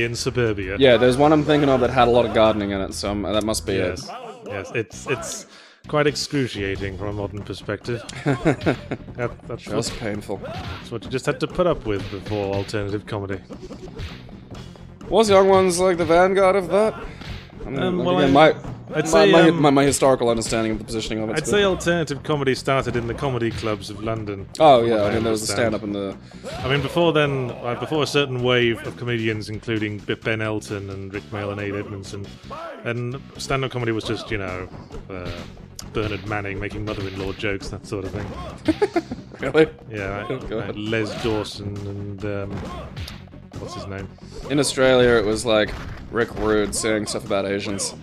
in suburbia. Yeah, there's one I'm thinking of that had a lot of gardening in it, so that must be it. Yes, it's quite excruciating from a modern perspective. That's just painful. That's what you just had to put up with before alternative comedy. Was Young Ones like the vanguard of that? I mean, well, again, I'd say, my historical understanding of the positioning of it. I'd say alternative comedy started in the comedy clubs of London. Oh yeah, I mean there was a stand-up in the. I mean before then, before a certain wave of comedians, including Ben Elton and Rick Mail and Aid Edmondson, and stand-up comedy was just Bernard Manning making mother-in-law jokes, that sort of thing. Really? Yeah, like Les Dawson and what's his name? In Australia, it was like Rick Rude saying stuff about Asians.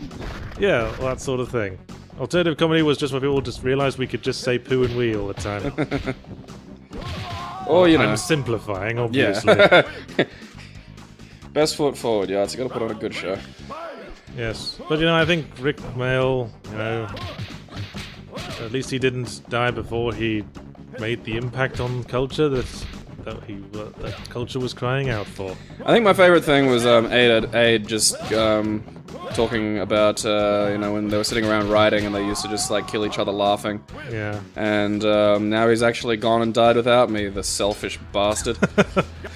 Yeah, well, that sort of thing. Alternative comedy was just when people just realised we could just say poo and wee all the time. Or, you know. I'm simplifying, obviously. Yeah. Best foot forward, yeah. You gotta put on a good show. Yes. But, you know, I think Rick Mail, you know, at least he didn't die before he made the impact on culture that culture was crying out for. I think my favorite thing was Aid just talking about you know, when they were sitting around writing and they used to just like kill each other laughing. Yeah. And now he's actually gone and died without me, the selfish bastard.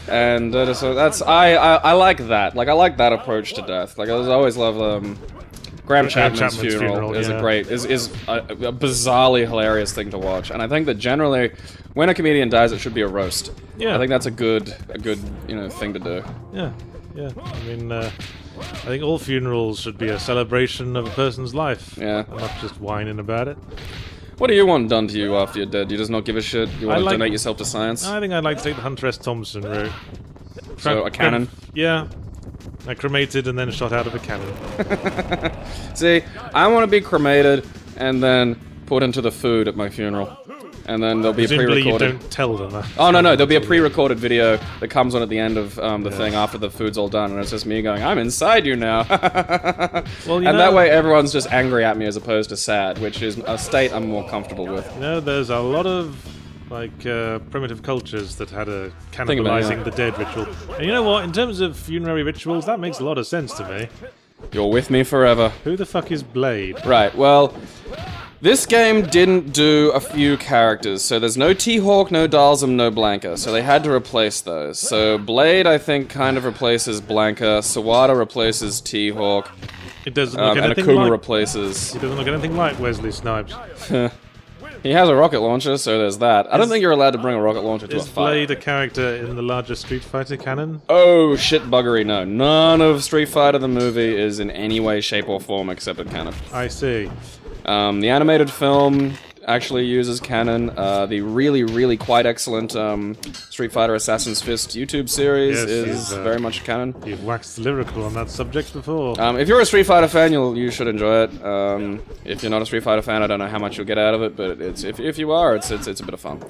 And so that's I like that. Like I like that approach to death. Like I always love Graham Chapman's funeral is a bizarrely hilarious thing to watch, and I think that generally, when a comedian dies, it should be a roast. Yeah, I think that's a good you know thing to do. Yeah, yeah. I mean, I think all funerals should be a celebration of a person's life. Yeah, and not just whining about it. What do you want done to you after you're dead? You just not give a shit? You want to donate yourself to science? I think I'd like to take the Hunter S. Thompson route. So a cannon? Yeah. I cremated and then shot out of a cannon. See, I want to be cremated and then put into the food at my funeral. And then there'll be a pre-recorded... you don't tell them that. Oh, no, there'll be a pre-recorded video that comes on at the end of the thing after the food's all done, and it's just me going, I'm inside you now. Well, and that way everyone's just angry at me as opposed to sad, which is a state I'm more comfortable with. You know, there's a lot of like primitive cultures that had a cannibalizing the dead ritual. And you know what? In terms of funerary rituals, that makes a lot of sense to me. You're with me forever. Who the fuck is Blade? Right, well, this game didn't do a few characters, so there's no T-Hawk, no Dalsum, no Blanca, so they had to replace those. So Blade, I think, kind of replaces Blanca, Sawada replaces T-Hawk, it doesn't look and Akuma replaces... He doesn't look anything like Wesley Snipes. He has a rocket launcher, so there's that. I don't think you're allowed to bring a rocket launcher to a fight. Is Blade a character in the larger Street Fighter canon? Oh, shit buggery, no. None of Street Fighter the movie is in any way, shape, or form accepted canon. I see. The animated film actually uses canon. The really, really quite excellent Street Fighter Assassin's Fist YouTube series is very much canon. You've waxed lyrical on that subject before. If you're a Street Fighter fan, you should enjoy it. If you're not a Street Fighter fan, I don't know how much you'll get out of it, but if you are, it's a bit of fun.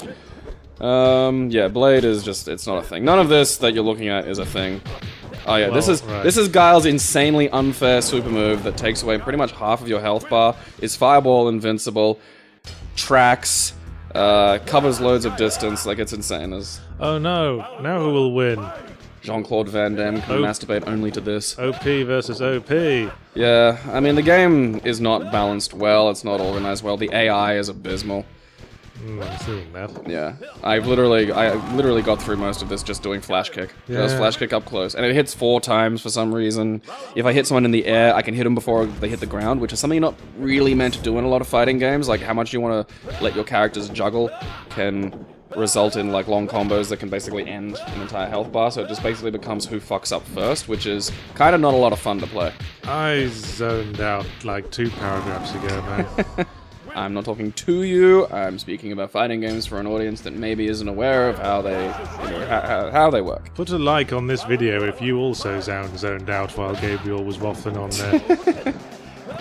Yeah, Blade is just, it's not a thing. None of this that you're looking at is a thing. Oh yeah, this is Guile's insanely unfair super move that takes away pretty much half of your health bar. Is Fireball invincible, tracks, covers loads of distance, like it's insane. Oh no, now who will win? Jean-Claude Van Damme can masturbate only to this. OP versus OP. Yeah, I mean the game is not balanced well, it's not organized well, the AI is abysmal. I'm seeing that. Yeah, I literally got through most of this just doing flash kick. Yeah. Just flash kick up close, and it hits 4 times for some reason. If I hit someone in the air, I can hit them before they hit the ground, which is something you're not really meant to do in a lot of fighting games. Like how much you want to let your characters juggle can result in like long combos that can basically end an entire health bar. So it just basically becomes who fucks up first, which is kind of not a lot of fun to play. I zoned out like 2 paragraphs ago, man. I'm not talking to you, I'm speaking about fighting games for an audience that maybe isn't aware of how they, how they work. Put a like on this video if you also zoned out while Gabriel was waffling on there.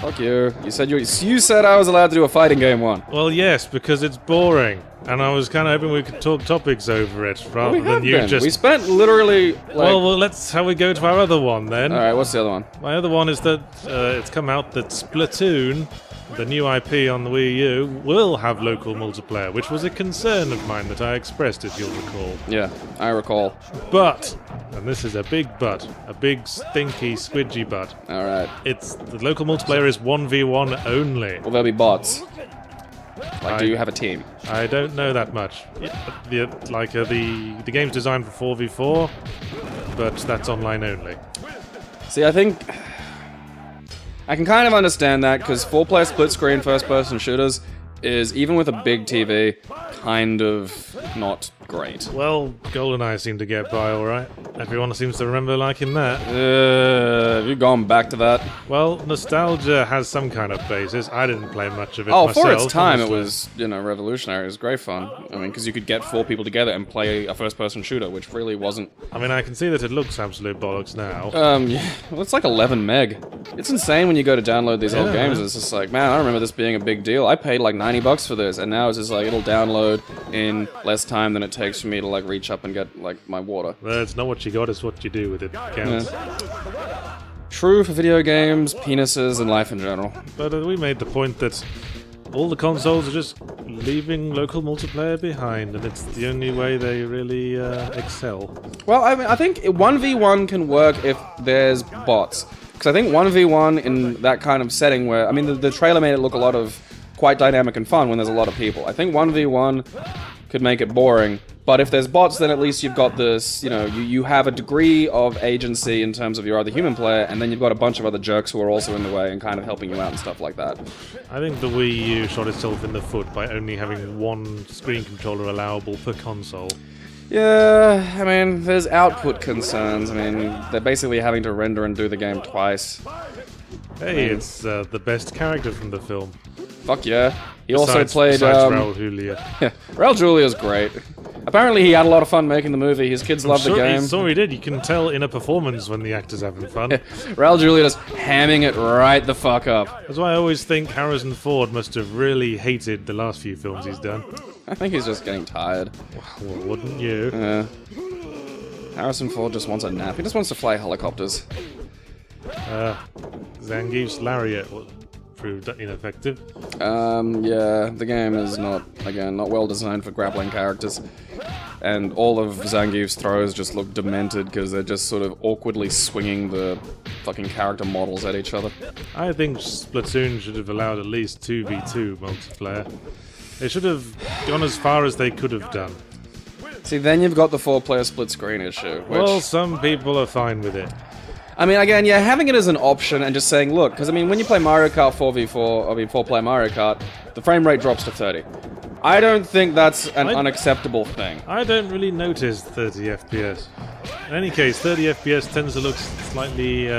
Fuck you. You said I was allowed to do a fighting game one. Well, yes, because it's boring. And I was kind of hoping we could talk topics over it, rather than you just... We spent literally, like... Well, let's how we go to our other one, then. Alright, what's the other one? My other one is that it's come out that Splatoon, the new IP on the Wii U, will have local multiplayer, which was a concern of mine that I expressed, if you'll recall. Yeah, I recall. But, and this is a big but, a big stinky squidgy but. Alright. The local multiplayer is 1v1 only. Will there be bots? Like, do you have a team? I don't know that much. The game's designed for 4v4, but that's online only. See, I think I can kind of understand that, because 4-player split-screen first-person shooters is, even with a big TV, kind of not great. Well, GoldenEye seemed to get by alright. Everyone seems to remember liking that. Have you gone back to that? Well, nostalgia has some kind of basis. I didn't play much of it myself. For its time, honestly. it was, revolutionary. It was great fun. I mean, because you could get 4 people together and play a first-person shooter, which really wasn't... I mean, I can see that it looks absolute bollocks now. Yeah. Well, it's like 11 meg. It's insane when you go to download these old games. It's just like, man, I remember this being a big deal. I paid like $90 for this, and now it's just like, it'll download in less time than it takes for me to, like, reach up and get, like, my water. Well, it's not what you got, it's what you do with it. Counts. Yeah. True for video games, penises, and life in general. But we made the point that all the consoles are just leaving local multiplayer behind, and it's the only way they really excel. Well, I mean, I think 1v1 can work if there's bots. Because I think 1v1 in that kind of setting where... I mean, the trailer made it look a lot of quite dynamic and fun when there's a lot of people. I think 1v1 could make it boring. But if there's bots, then at least you've got this, you have a degree of agency in terms of your other human player, and then you've got a bunch of other jerks who are also in the way and kind of helping you out and stuff like that. I think the Wii U shot itself in the foot by only having one screen controller allowable per console. Yeah, I mean, there's output concerns. I mean, they're basically having to render and do the game twice. Hey, it's the best character from the film. Fuck yeah. He Besides also played... Raul Julia. Yeah, Raul Julia's great. Apparently he had a lot of fun making the movie. His kids loved the game. So he did. You can tell in a performance when the actor's having fun. Yeah. Raul Julia just hamming it right the fuck up. That's why I always think Harrison Ford must have really hated the last few films he's done. I think he's just getting tired. Well, wouldn't you? Yeah. Harrison Ford just wants a nap. He just wants to fly helicopters. Zangief's lariat proved ineffective. Yeah, the game is not well designed for grappling characters. And all of Zangief's throws just look demented because they're just sort of awkwardly swinging the fucking character models at each other. I think Splatoon should have allowed at least 2v2 multiplayer. They should have gone as far as they could have done. See, then you've got the 4-player split screen issue. Which... Well, some people are fine with it. I mean, again, yeah, having it as an option and just saying, look, because I mean, when you play Mario Kart 4v4, I mean 4-player Mario Kart, the frame rate drops to 30. I don't think that's an unacceptable thing. I don't really notice 30 FPS. In any case, 30 FPS tends to look slightly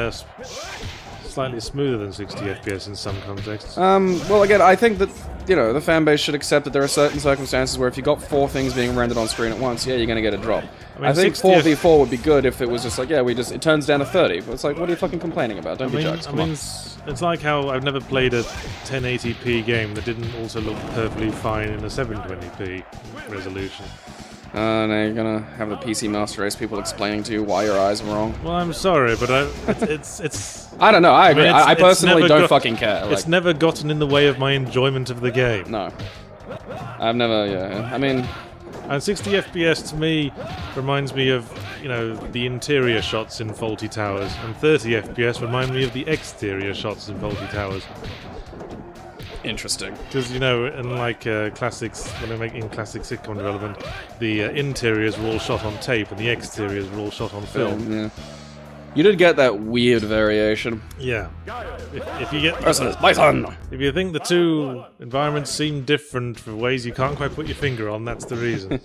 smoother than 60 FPS in some contexts. Well, again, I think that, the fan base should accept that there are certain circumstances where if you got 4 things being rendered on screen at once, yeah, you're going to get a drop. I think 4v4 would be good if it was just like, yeah, it turns down to 30. But it's like, what are you fucking complaining about? Don't be jokes, come on. It's like how I've never played a 1080p game that didn't also look perfectly fine in a 720p resolution. Now you're gonna have the PC Master Race people explaining to you why your eyes are wrong. Well, I'm sorry, but it's I don't know, I agree. I it's personally don't fucking care. It's never gotten in the way of my enjoyment of the game. No. I've never, yeah. I mean... And 60 FPS to me reminds me of, the interior shots in Faulty Towers, and 30 FPS remind me of the exterior shots in Faulty Towers. Interesting. Because, in like classics, when they're making classic sitcom development, the interiors were all shot on tape and the exteriors were all shot on film. Yeah. You did get that weird variation. Yeah. If you get... Python! If you think the two environments seem different for ways you can't quite put your finger on, that's the reason.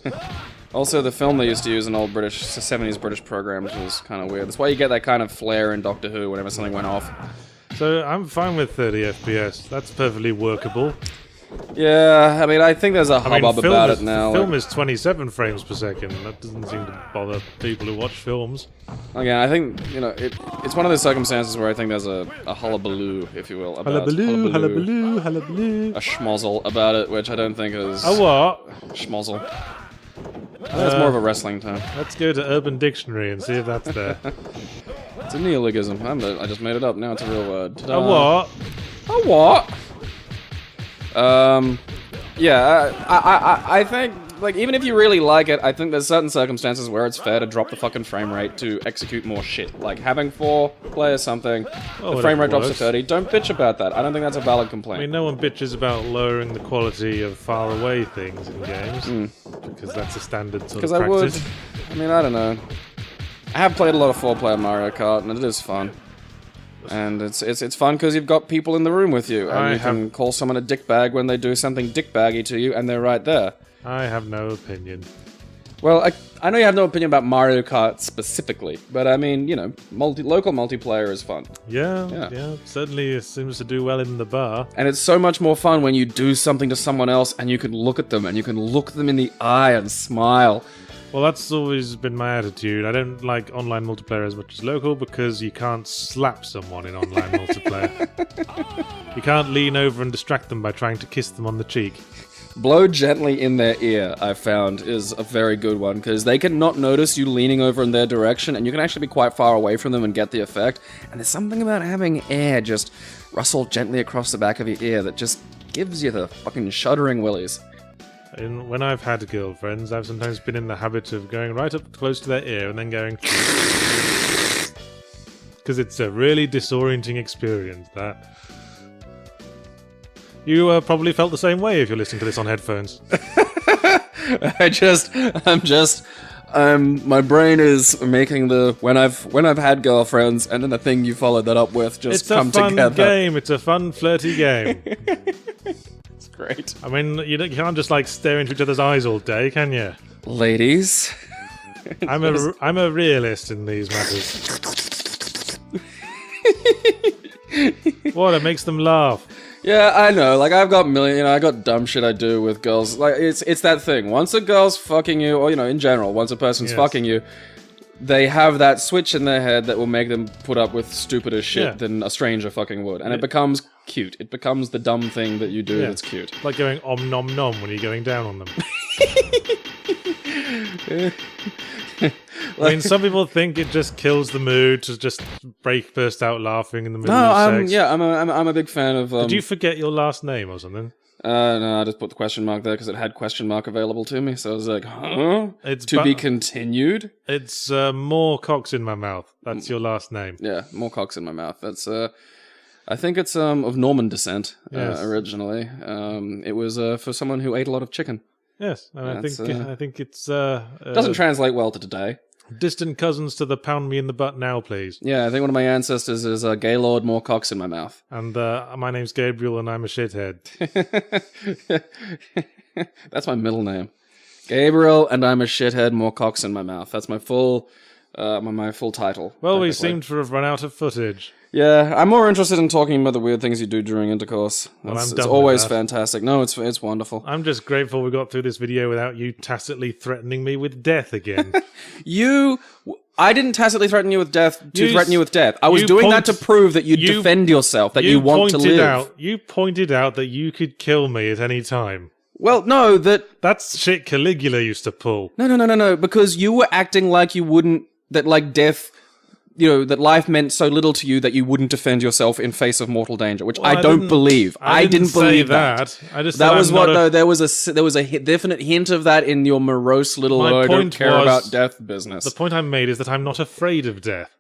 Also, the film they used to use in old 70s British programs was kind of weird. That's why you get that kind of flare in Doctor Who whenever something went off. So, I'm fine with 30 FPS. That's perfectly workable. Yeah, I mean, I think there's a hubbub about it now. The film is 27 frames per second. That doesn't seem to bother people who watch films. Again, I think, it's one of those circumstances where I think there's a hullabaloo, if you will, about hullabaloo. A schmozzle about it, which I don't think is... A what? Schmozzle. That's more of a wrestling term. Let's go to Urban Dictionary and see if that's there. It's a neologism. I just made it up. Now it's a real word. A what? A what? Yeah, I think, like, even if you really like it, I think there's certain circumstances where it's fair to drop the fucking frame rate to execute more shit. Like, having 4 players something, the frame rate drops to 30, don't bitch about that. I don't think that's a valid complaint. I mean, no one bitches about lowering the quality of far-away things in games, because that's a standard sort of practice. I mean, I don't know. I have played a lot of 4-player Mario Kart, and it is fun. And it's fun because you've got people in the room with you, and you can call someone a dickbag when they do something dickbaggy to you, and they're right there. I have no opinion. Well, I know you have no opinion about Mario Kart specifically, but I mean, you know, local multiplayer is fun. Yeah, certainly it seems to do well in the bar. And it's so much more fun when you do something to someone else and you can look at them and you can look them in the eye and smile. Well, that's always been my attitude. I don't like online multiplayer as much as local because you can't slap someone in online multiplayer. You can't lean over and distract them by trying to kiss them on the cheek. Blow gently in their ear, I found, is a very good one, because they can not notice you leaning over in their direction, and you can actually be quite far away from them and get the effect. And there's something about having air just rustle gently across the back of your ear that just gives you the fucking shuddering willies. And when I've had girlfriends, I've sometimes been in the habit of going right up close to their ear and then going... Because it's a really disorienting experience, that... You probably felt the same way if you're listening to this on headphones. My brain is making the when I've had girlfriends, and then the thing you followed that up with just come together. It's a fun game. It's a fun, flirty game. It's great. I mean, you can't just like stare into each other's eyes all day, can you? Ladies, I'm a realist in these matters. What? It makes them laugh. Yeah, I know. Like, I've got I got dumb shit I do with girls. Like, it's that thing. Once a girl's fucking you, or, in general, once a person's fucking you, they have that switch in their head that will make them put up with stupider shit than a stranger fucking would. And it becomes cute. It becomes the dumb thing that you do that's cute. Like going om nom nom when you're going down on them. I mean, some people think it just kills the mood to just burst out laughing in the middle of sex. Yeah, I'm a big fan of... Did you forget your last name or something? No, I just put the question mark there because it had question mark available to me. So I was like, huh? It's to be continued? It's more cocks in my mouth. That's your last name. Yeah, more cocks in my mouth. That's... I think it's of Norman descent originally. It was for someone who ate a lot of chicken. Yes, and I think it's... doesn't translate well to today. Distant cousins to the pound me in the butt now, please. Yeah, I think one of my ancestors is Gaylord, more cocks in my mouth. And my name's Gabriel and I'm a shithead. That's my middle name. Gabriel and I'm a shithead, more cocks in my mouth. That's my full title. Well, we seem to have run out of footage. Yeah, I'm more interested in talking about the weird things you do during intercourse. It's always fantastic. No, it's wonderful. I'm just grateful we got through this video without you tacitly threatening me with death again. I didn't tacitly threaten you with death threaten you with death. I was doing that to prove that you defend yourself, that you want to live. You pointed out that you could kill me at any time. Well, no, that's shit Caligula used to pull. No, because you were acting like you wouldn't, that like death... that life meant so little to you that you wouldn't defend yourself in face of mortal danger, which I don't believe. I didn't believe that. I just that was what. No, there was a definite hint of that in your morose little "I don't care about death" business. The point I made is that I'm not afraid of death.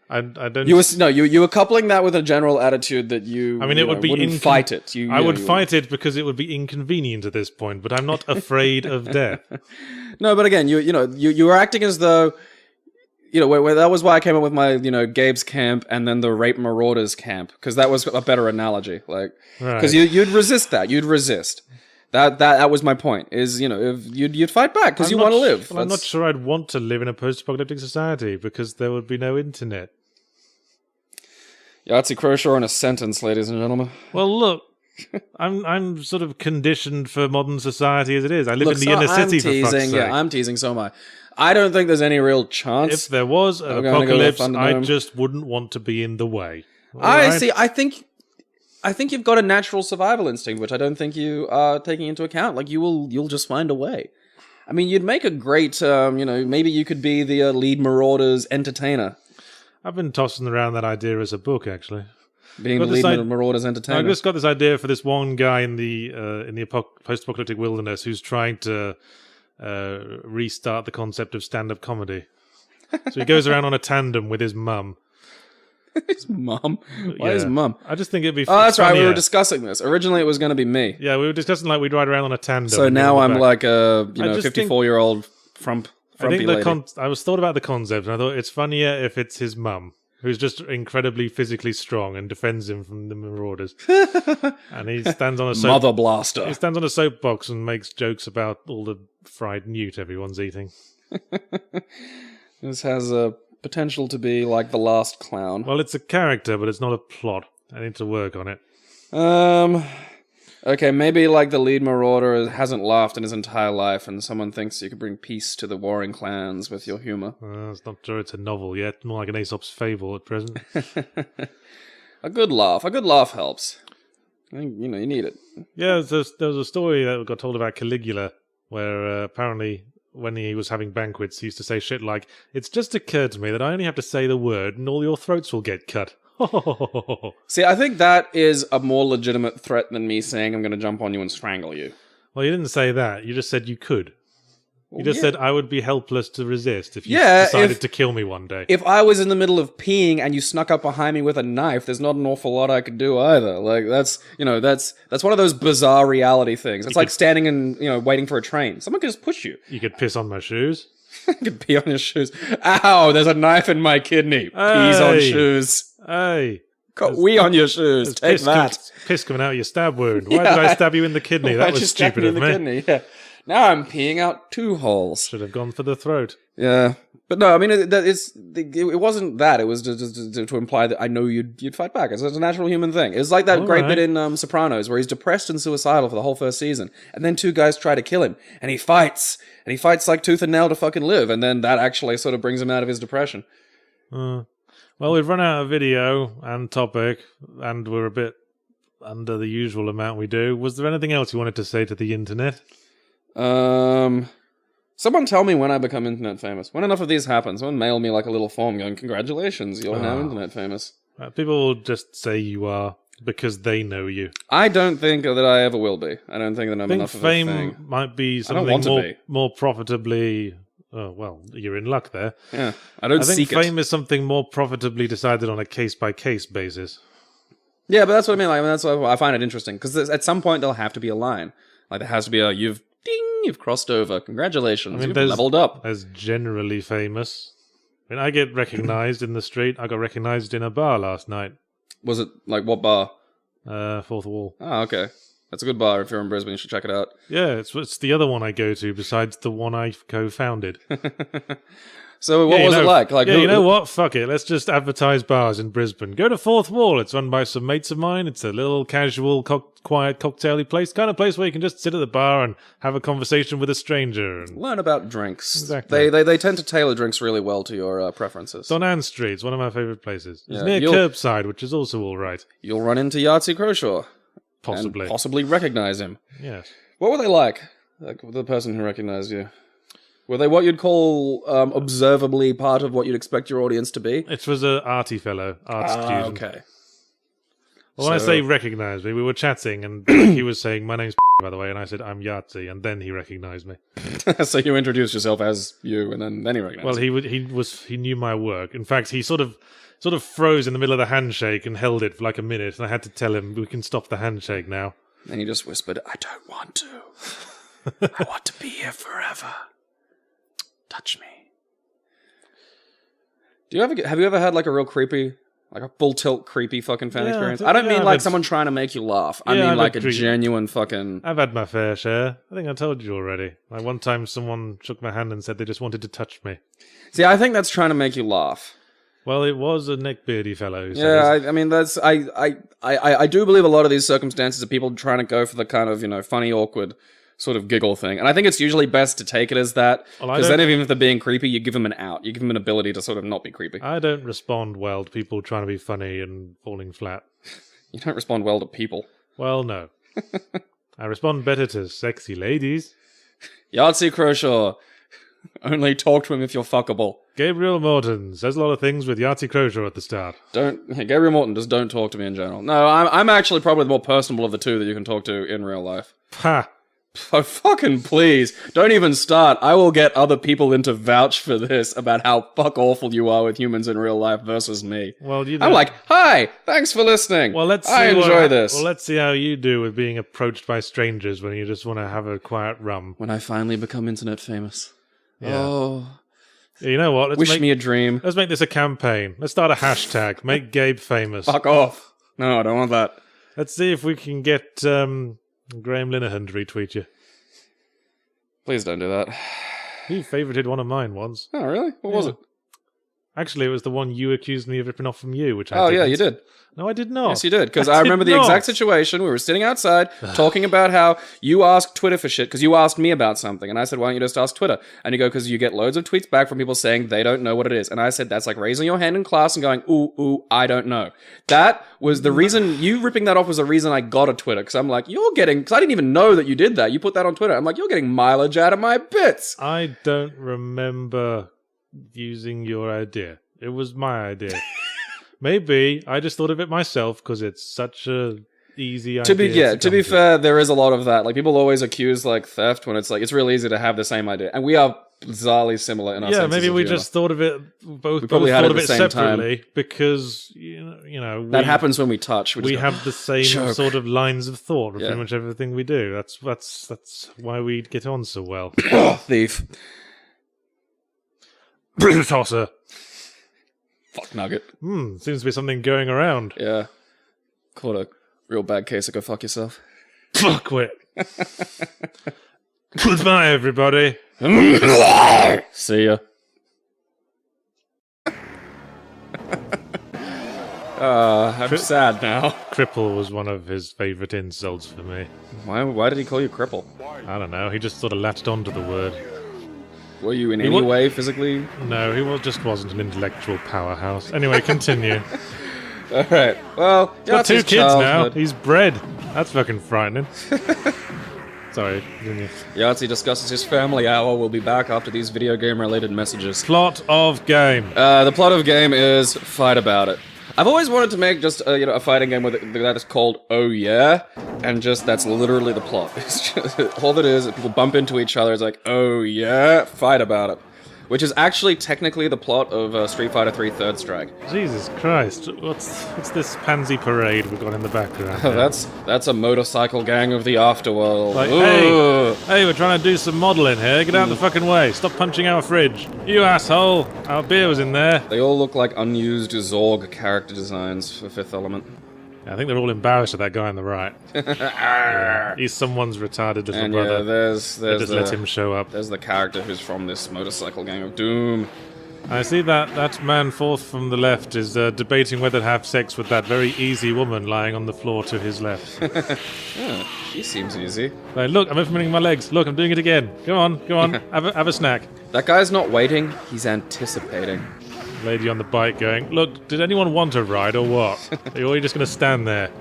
I don't. You were coupling that with a general attitude that you. I mean, it would be wouldn't fight it. I would fight it because it would be inconvenient at this point, but I'm not afraid of death. No, but again, you were acting as though. Where that was why I came up with my, Gabe's camp and then the rape marauders camp, because that was a better analogy. Like, because you'd resist that. You'd resist. That was my point. Is if you'd fight back because you want to live. Well, I'm not sure I'd want to live in a post-apocalyptic society because there would be no internet. Yahtzee Croshaw in a sentence, ladies and gentlemen. Well, look. I'm sort of conditioned for modern society as it is. I live in the inner city. For fuck's sake. Yeah, I'm teasing. So am I. I don't think there's any real chance. If there was an apocalypse, I just wouldn't want to be in the way. See. I think you've got a natural survival instinct, which I don't think you are taking into account. Like you'll just find a way. I mean, you'd make a great, maybe you could be the lead Marauders entertainer. I've been tossing around that idea as a book, actually. Being the lead Marauders entertainer. I just got this idea for this one guy in the post-apocalyptic wilderness who's trying to restart the concept of stand-up comedy. So he goes around on a tandem with his mum. His mum? Why his mum? I just think it'd be. Oh, that's funnier. Right. We were discussing this. Originally, it was going to be me. Yeah, we were discussing like we'd ride around on a tandem. So now I'm like a 54-year-old frumpy lady. I was thought about the concept, and I thought it's funnier if it's his mum. who's just incredibly physically strong and defends him from the marauders. And he stands on a Mother Blaster. He stands on a soapbox and makes jokes about all the fried newt everyone's eating. This has a potential to be like The Last Clown. Well, it's a character, but it's not a plot. I need to work on it. Okay, maybe like the lead marauder hasn't laughed in his entire life, and someone thinks you could bring peace to the warring clans with your humor. It's not sure it's a novel yet. More like an Aesop's fable at present. A good laugh helps. You know, you need it. Yeah, there was a story that got told about Caligula, where apparently when he was having banquets, he used to say shit like, "It's just occurred to me that I only have to say the word, and all your throats will get cut." See, I think that is a more legitimate threat than me saying I'm going to jump on you and strangle you. Well, you didn't say that. You just said you could. You just said I would be helpless to resist if you decided to kill me one day. If I was in the middle of peeing and you snuck up behind me with a knife, there's not an awful lot I could do either. Like, that's one of those bizarre reality things. It's like standing and, waiting for a train. Someone could just push you. You could piss on my shoes. I could pee on your shoes. Ow, there's a knife in my kidney. Peas on shoes. Hey. Got wee on your shoes. Take that. Piss coming out of your stab wound. Why did I stab you in the kidney? That was stupid of me. Kidney? Yeah. Now I'm peeing out 2 holes. Should have gone for the throat. Yeah. But no, I mean, it wasn't that. It was just to imply that I know you'd fight back. It's a natural human thing. It's like that great bit in Sopranos where he's depressed and suicidal for the whole first season. And then 2 guys try to kill him. And he fights. And he fights like tooth and nail to fucking live. And then that actually sort of brings him out of his depression. Well, we've run out of video and topic. And we're a bit under the usual amount we do. Was there anything else you wanted to say to the internet? Someone tell me when I become internet famous. When enough of these happen, someone mail me like a little form going, "Congratulations, you're now internet famous." People will just say you are because they know you. I don't think that I ever will be. I don't think that I'm enough of a thing. Fame might be something more profitably... Oh, well, you're in luck there. Yeah, I think seek fame is something more profitably decided on a case-by-case basis. Yeah, but that's what I mean. Like, that's why I find it interesting. Because at some point, there'll have to be a line. Like, there has to be a, you've crossed over. Congratulations, you've leveled up. As generally famous. I mean, I get recognized in the street. I got recognized in a bar last night. Was it, like, what bar? Fourth Wall. Oh, okay. That's a good bar. If you're in Brisbane, you should check it out. Yeah, it's the other one I go to besides the one I co-founded. So what was it like? You know what? Fuck it. Let's just advertise bars in Brisbane. Go to Fourth Wall. It's run by some mates of mine. It's a little casual, quiet, cocktaily place. Kind of place where you can just sit at the bar and have a conversation with a stranger. And learn about drinks. Exactly. They tend to tailor drinks really well to your preferences. It's on Ann Street. It's one of my favourite places. It's near Curbside, which is also all right. You'll run into Yahtzee Croshaw. Possibly. And possibly recognize him. Yes. What were they like? Like the person who recognized you? Were they what you'd call observably part of what you'd expect your audience to be? It was an arty fellow, art student. Okay. Well, when I say recognise me, we were chatting, and he was saying, "My name's by the way," and I said, "I'm Yahtzee," and then he recognised me. So you introduced yourself as you, and then he recognised. Well, he knew my work. In fact, he sort of froze in the middle of the handshake and held it for like a minute, and I had to tell him, "We can stop the handshake now." And he just whispered, "I don't want to. I want to be here forever. Touch me." Have you ever had like a real creepy, like a full tilt creepy fucking fan experience? I don't mean like someone trying to make you laugh. I mean like a genuine fucking... I've had my fair share. I think I told you already. Like one time someone shook my hand and said they just wanted to touch me. See, I think that's trying to make you laugh. Well, it was a neckbeardy fellow. I mean, that's... I do believe a lot of these circumstances are people trying to go for the kind of, funny, awkward sort of giggle thing. And I think it's usually best to take it as that, because then even if they're being creepy, you give them an out. You give them an ability to sort of not be creepy. I don't respond well to people trying to be funny and falling flat. You don't respond well to people. Well, no. I respond better to sexy ladies. Yahtzee Croshaw. Only talk to him if you're fuckable. Gabriel Morton says a lot of things with Yahtzee Croshaw at the start. Gabriel Morton, just don't talk to me in general. No, I'm actually probably the more personable of the two that you can talk to in real life. Ha! Oh, fucking please. Don't even start. I will get other people in to vouch for this about how fuck awful you are with humans in real life versus me. Well, I'm like, hi, thanks for listening. Well, I enjoy this. Well, let's see how you do with being approached by strangers when you just want to have a quiet rum. When I finally become internet famous. Yeah. Oh, You know what? Wish me a dream. Let's make this a campaign. Let's start a hashtag. Make Gabe famous. Fuck off. No, I don't want that. Let's see if we can get Graham Linehan to retweet you. Please don't do that. He favorited one of mine once. Oh, really? What was it? Actually, it was the one you accused me of ripping off from you, which I didn't. Yeah, you did. No, I did not. Yes, you did. Because I remember the exact situation. We were sitting outside talking about how you asked Twitter for shit because you asked me about something. And I said, why don't you just ask Twitter? And you go, because you get loads of tweets back from people saying they don't know what it is. And I said, that's like raising your hand in class and going, ooh, I don't know. That was the reason, you ripping that off was the reason I got a Twitter. Because I'm like, because I didn't even know that you did that. You put that on Twitter. I'm like, you're getting mileage out of my bits. I don't remember using your idea. It was my idea. Maybe I just thought of it myself because it's such a easy idea. To be fair, there is a lot of that. Like people always accuse like theft when it's like it's really easy to have the same idea, and we are bizarrely similar in our senses maybe of we humor. just thought of it. We probably both had thought it of at it the same separately time. because That happens when we touch. We have the same joke. sort of lines of thought for pretty much everything we do. That's why we get on so well. Thief. Tosser. Fuck nugget. Seems to be something going around. Yeah. Caught a real bad case of go fuck yourself. Fuck it. Goodbye, everybody. See ya. I'm sad now. Cripple was one of his favourite insults for me. Why did he call you cripple? I don't know, he just sort of latched onto the word. Were you in any way physically? No, he just wasn't an intellectual powerhouse. Anyway, continue. Alright, well, He's got 2 kids now. He's bred. That's fucking frightening. Sorry, continue. Yahtzee discusses his family hour. We'll be back after these video game related messages. Plot of game. The plot of game is fight about it. I've always wanted to make just a fighting game that is called Oh Yeah, and just that's literally the plot. It's just, all it is people bump into each other. It's like Oh Yeah, fight about it, which is actually technically the plot of Street Fighter 3 Third Strike. Jesus Christ, what's this pansy parade we've got in the background? That's a motorcycle gang of the afterworld. Like, hey, we're trying to do some modelling here. Get out of the fucking way. Stop punching our fridge. You asshole. Our beer was in there. They all look like unused Zorg character designs for Fifth Element. I think they're all embarrassed at that guy on the right. Yeah. He's someone's retarded little brother. Yeah, there's just let him show up. There's the character who's from this motorcycle gang of doom. I see that man forth from the left is debating whether to have sex with that very easy woman lying on the floor to his left. Yeah, she seems easy. Like, look, I'm implementing my legs. Look, I'm doing it again. Go on. Have a snack. That guy's not waiting, he's anticipating. Lady on the bike going, look, did anyone want a ride or what? Or are you just going to stand there?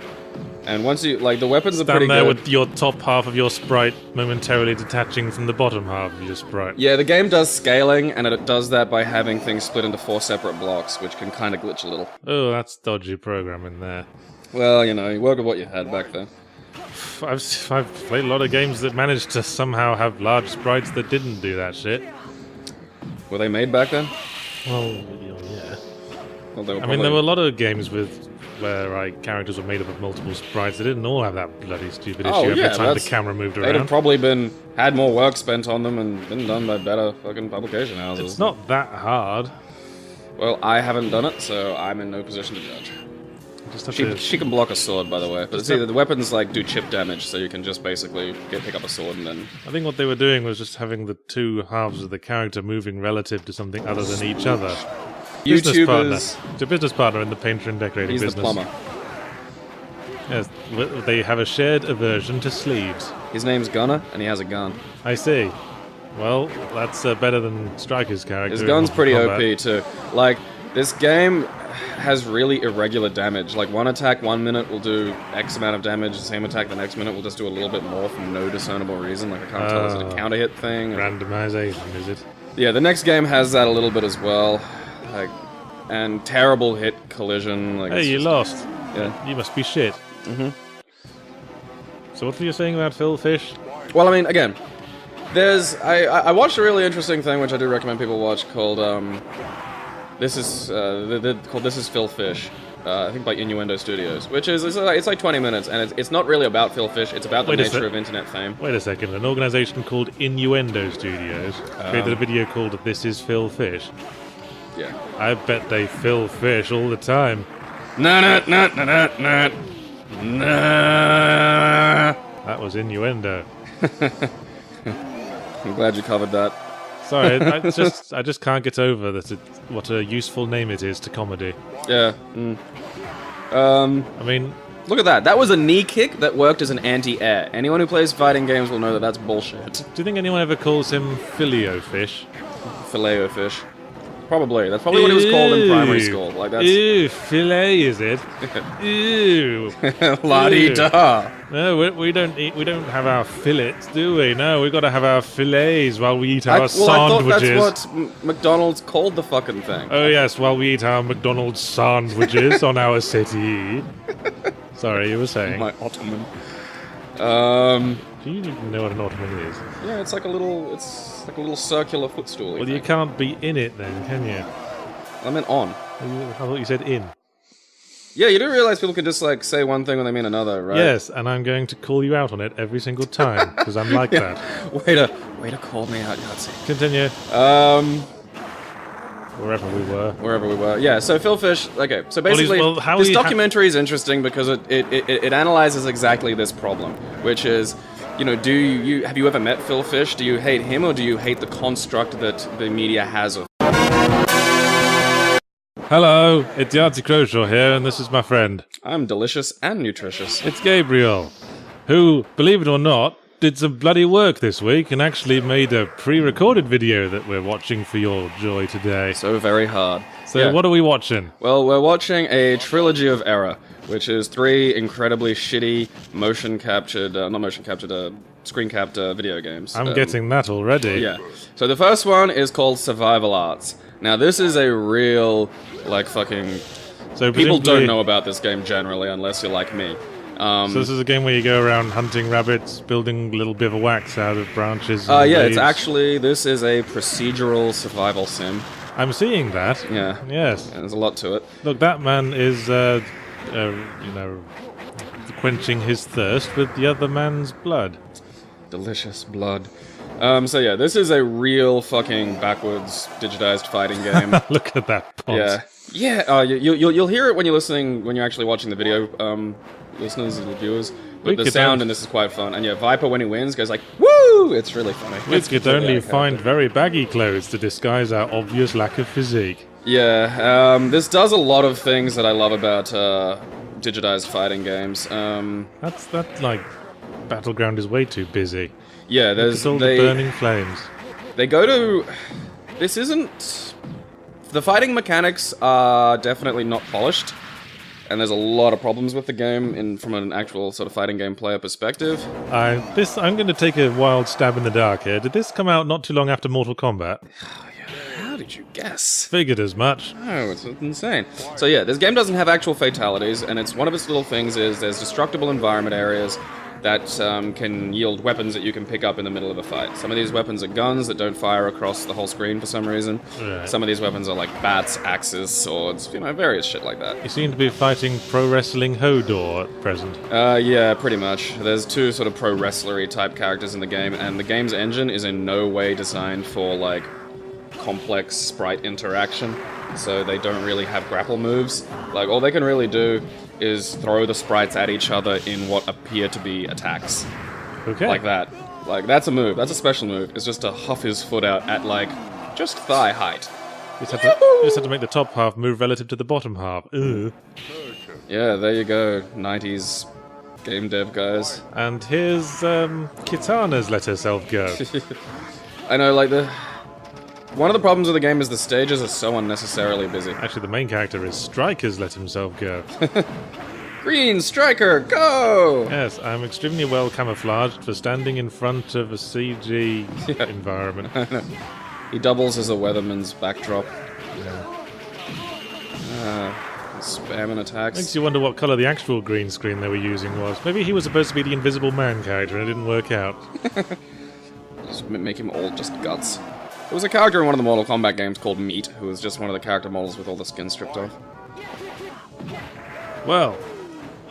And once you, the weapons are pretty good. Stand there with your top half of your sprite momentarily detaching from the bottom half of your sprite. Yeah, the game does scaling, and it does that by having things split into 4 separate blocks, which can kind of glitch a little. Oh, that's dodgy programming there. Well, you work with what you had back then. I've played a lot of games that managed to somehow have large sprites that didn't do that shit. Were they made back then? Well, yeah. Well, there were a lot of games where characters were made up of multiple sprites. They didn't all have that bloody stupid issue every time the camera moved around. They'd have probably had more work spent on them and been done by better fucking publication houses. It's not that hard. Well, I haven't done it, so I'm in no position to judge. She can block a sword, by the way, but see, the weapons do chip damage, so you can just basically pick up a sword and then. I think what they were doing was just having the 2 halves of the character moving relative to something other than each other. YouTubers. It's a business partner in the painter and decorating business. He's the plumber. Yes, they have a shared aversion to sleeves. His name's Gunner, and he has a gun. I see. Well, that's better than Striker's character. His gun's pretty OP too. This game has really irregular damage. One attack 1 minute will do X amount of damage, the same attack the next minute will just do a little bit more for no discernible reason. I can't tell, is it a counter hit thing? Randomization, is it? Yeah, the next game has that a little bit as well. And terrible hit collision. Hey, you lost. Yeah. You must be shit. Mm-hmm. So what were you saying about Phil Fish? Well, I mean, again, I watched a really interesting thing, which I do recommend people watch, called, This is Phil Fish. I think by Innuendo Studios, which is it's like 20 minutes, and it's not really about Phil Fish. It's about the nature of internet fame. Wait a second, an organization called Innuendo Studios created a video called "This Is Phil Fish." Yeah, I bet they Phil Fish all the time. Nah. That was innuendo. I'm glad you covered that. Sorry, I just can't get over that. What a useful name it is to comedy. Yeah. I mean, look at that. That was a knee kick that worked as an anti-air. Anyone who plays fighting games will know that that's bullshit. do you think anyone ever calls him Fileo-fish? Filet-o-fish. Probably. That's probably what it was called in primary school. Like that's. Ew, filet is it? Ew. La-di-da. No, we don't eat. We don't have our fillets, do we? No, we've got to have our fillets while we eat our sandwiches. I thought that's what McDonald's called the fucking thing. Oh yes, while we eat our McDonald's sandwiches on our settee. Sorry, you were saying. My Ottoman. Do you even know what an ottoman is? Yeah, it's like a little circular footstool. Well, you can't be in it then, can you? I meant on. I thought you said in. Yeah, you do realize people can just like say one thing when they mean another, right? Yes, and I'm going to call you out on it every single time because I'm like that. Way to call me out, Yahtzee. Continue. Wherever we were. Yeah, so Phil Fish, okay, so basically, this documentary is interesting because it analyzes exactly this problem, which is, you know, have you ever met Phil Fish? Do you hate him or do you hate the construct that the media has of? Hello, it's Yahtzee Croshaw here, and this is my friend. I'm delicious and nutritious. It's Gabriel, who, believe it or not, did some bloody work this week and actually made a pre-recorded video that we're watching for your joy today. So very hard. So yeah. What are we watching? Well, we're watching a trilogy of error, which is 3 incredibly shitty screen-capped video games. I'm getting that already. Yeah. So the first one is called Survival Arts. Now this is a real, like, fucking... So people don't know about this game generally, unless you're like me. So this is a game where you go around hunting rabbits, building little bivouacs out of branches. Yeah, this is a procedural survival sim. I'm seeing that. Yeah. Yes. Yeah, there's a lot to it. Look, that man is, quenching his thirst with the other man's blood. Delicious blood. So yeah, this is a real fucking backwards digitized fighting game. Look at that pause. Yeah. Yeah, you'll hear it when you're actually watching the video, listeners and viewers. But the sound in this is quite fun. And yeah, Viper, when he wins, goes like, woo! It's really funny. We could only find very baggy clothes to disguise our obvious lack of physique. Yeah, this does a lot of things that I love about digitized fighting games. That's like, Battleground is way too busy. Yeah, there's all the burning flames. They go to... This isn't... The fighting mechanics are definitely not polished, and there's a lot of problems with the game from an actual sort of fighting game player perspective. I'm going to take a wild stab in the dark here. Did this come out not too long after Mortal Kombat? How did you guess? Figured as much. Oh, it's insane. So yeah, this game doesn't have actual fatalities, and one of its little things is there's destructible environment areas that can yield weapons that you can pick up in the middle of a fight. Some of these weapons are guns that don't fire across the whole screen for some reason. Right. Some of these weapons are like bats, axes, swords, various shit like that. You seem to be fighting pro wrestling Hodor at present. Yeah, pretty much. There's 2 sort of pro wrestlery type characters in the game, and the game's engine is in no way designed for, like, complex sprite interaction. So they don't really have grapple moves. Like, all they can really do is throw the sprites at each other in what appear to be attacks. Okay. Like that. Like, that's a move. That's a special move. It's just to huff his foot out at, like, just thigh height. You just have to make the top half move relative to the bottom half. Ugh. Yeah, there you go. 90s game dev guys. And here's, Kitana's let herself go. I know, like, one of the problems with the game is the stages are so unnecessarily busy. Actually, the main character is Striker's let himself go. Green Striker, go! Yes, I'm extremely well camouflaged for standing in front of a CG environment. He doubles as a weatherman's backdrop. Yeah. Spamming attacks. Makes you wonder what colour the actual green screen they were using was. Maybe he was supposed to be the Invisible Man character and it didn't work out. Just make him all just guts. There was a character in one of the Mortal Kombat games called Meat, who was just one of the character models with all the skin stripped off. Well,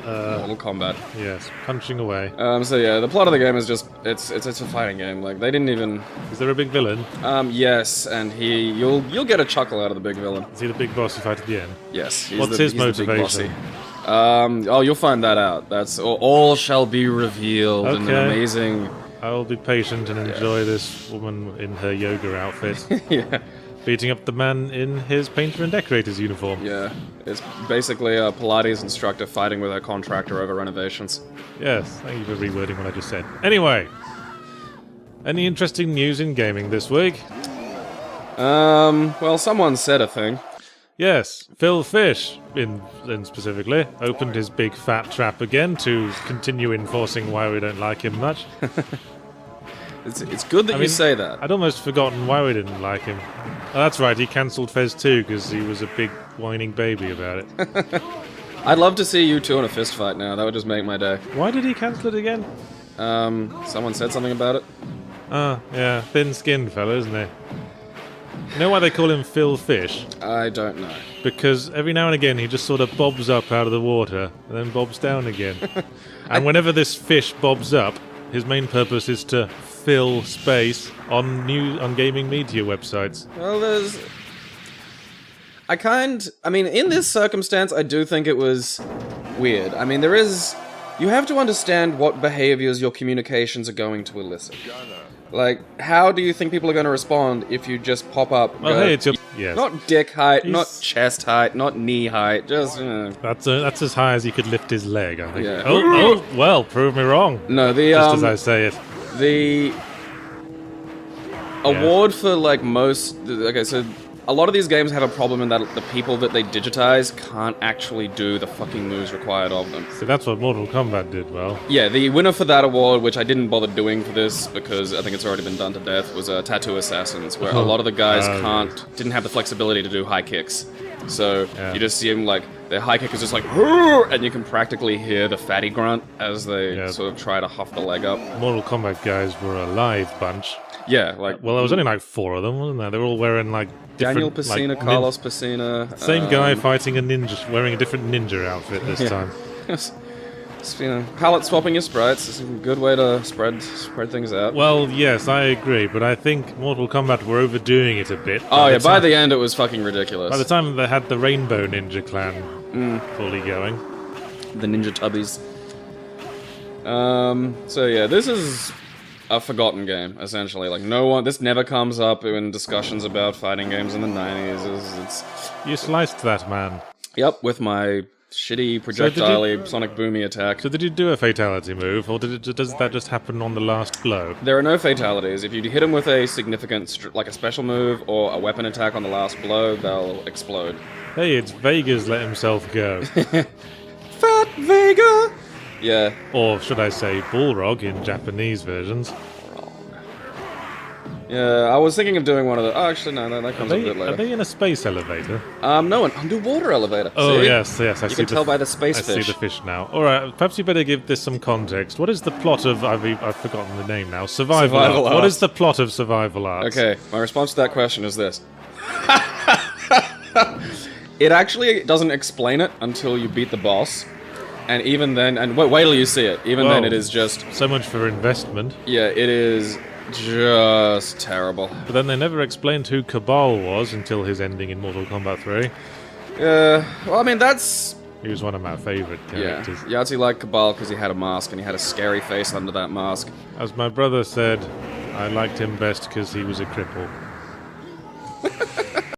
Mortal Kombat. yes, punching away. So yeah, the plot of the game is just it's a fighting game. Like they didn't even. Is there a big villain? Yes, and you'll get a chuckle out of the big villain. Is he the big boss you fight at the end? Yes. What's his he's the big motivation? bossy. Oh, you'll find that out. That's all shall be revealed in an Okay. amazing. I will be patient and enjoy this woman in her yoga outfit. Yeah. Beating up the man in his painter and decorator's uniform. Yeah, it's basically a Pilates instructor fighting with a contractor over renovations. Yes, thank you for rewording what I just said. Anyway, any interesting news in gaming this week? Well, someone said a thing. Yes, Phil Fish, in specifically, opened his big fat trap again to continue enforcing why we don't like him much. It's good that I you mean, say that. I'd almost forgotten why we didn't like him. Oh, that's right, he cancelled Fez 2 because he was a big whining baby about it. I'd love to see you two in a fist fight now. That would just make my day. Why did he cancel it again? Someone said something about it. Oh, yeah, thin-skinned fella, isn't he? You know why they call him Phil Fish? I don't know. Because every now and again he just sort of bobs up out of the water and then bobs down again. And whenever this fish bobs up, his main purpose is to fill space on gaming media websites. Well, I mean, in this circumstance, I do think it was weird. I mean, you have to understand what behaviors your communications are going to elicit. Like, how do you think people are going to respond if you just pop up? Well, hey, it's your... Yes. Not dick height, not chest height, not knee height, just, That's as high as he could lift his leg, I think. Yeah. Oh, well, prove me wrong. No, Just as I say it. The award for, like, most... Okay, so a lot of these games have a problem in that the people that they digitize can't actually do the fucking moves required of them. See, that's what Mortal Kombat did well. Yeah, the winner for that award, which I didn't bother doing for this because I think it's already been done to death, was Tattoo Assassins, where a lot of the guys didn't have the flexibility to do high kicks. So you just see them, like, their high kick is just like, and you can practically hear the fatty grunt as they sort of try to huff the leg up. Mortal Kombat guys were a live bunch. Yeah, like... Well, there was only like 4 of them, wasn't there? They were all wearing like Daniel different, Pesina, like, Carlos Pesina. Same guy fighting a ninja, wearing a different ninja outfit this time. Just, palette swapping your sprites is a good way to spread things out. Well, yes, I agree, but I think Mortal Kombat were overdoing it a bit. Oh yeah, by the end it was fucking ridiculous. By the time they had the Rainbow Ninja Clan fully going. The Ninja Tubbies. So yeah, this is a forgotten game, essentially. Like, this never comes up in discussions about fighting games in the 90s. You sliced that man. Yep, with my shitty projectile sonic boomy attack. So did you do a fatality move, or does that just happen on the last blow? There are no fatalities. If you hit him with a significant, like a special move or a weapon attack on the last blow, they'll explode. Hey, it's Vega's let himself go. Fat Vega! Yeah. Or should I say Bullrog in Japanese versions. Yeah, I was thinking of doing one of the... Oh, actually, no, that comes a bit later. Are they in a space elevator? No, an underwater elevator. Oh, see? yes, I see. You can tell by the space fish. I fish. see the fish now. Alright, perhaps you better give this some context. What is the plot of... I've forgotten the name now. Survival Arts. What is the plot of Survival Arts? Okay, my response to that question is this. It actually doesn't explain it until you beat the boss. And even then... And wait till you see it. Even then, it is just... So much for investment. Yeah, it is... just terrible. But then they never explained who Cabal was until his ending in Mortal Kombat 3. Well, I mean, that's... He was one of my favourite characters. Yeah, Yahtzee liked Cabal because he had a mask, and he had a scary face under that mask. As my brother said, I liked him best because he was a cripple.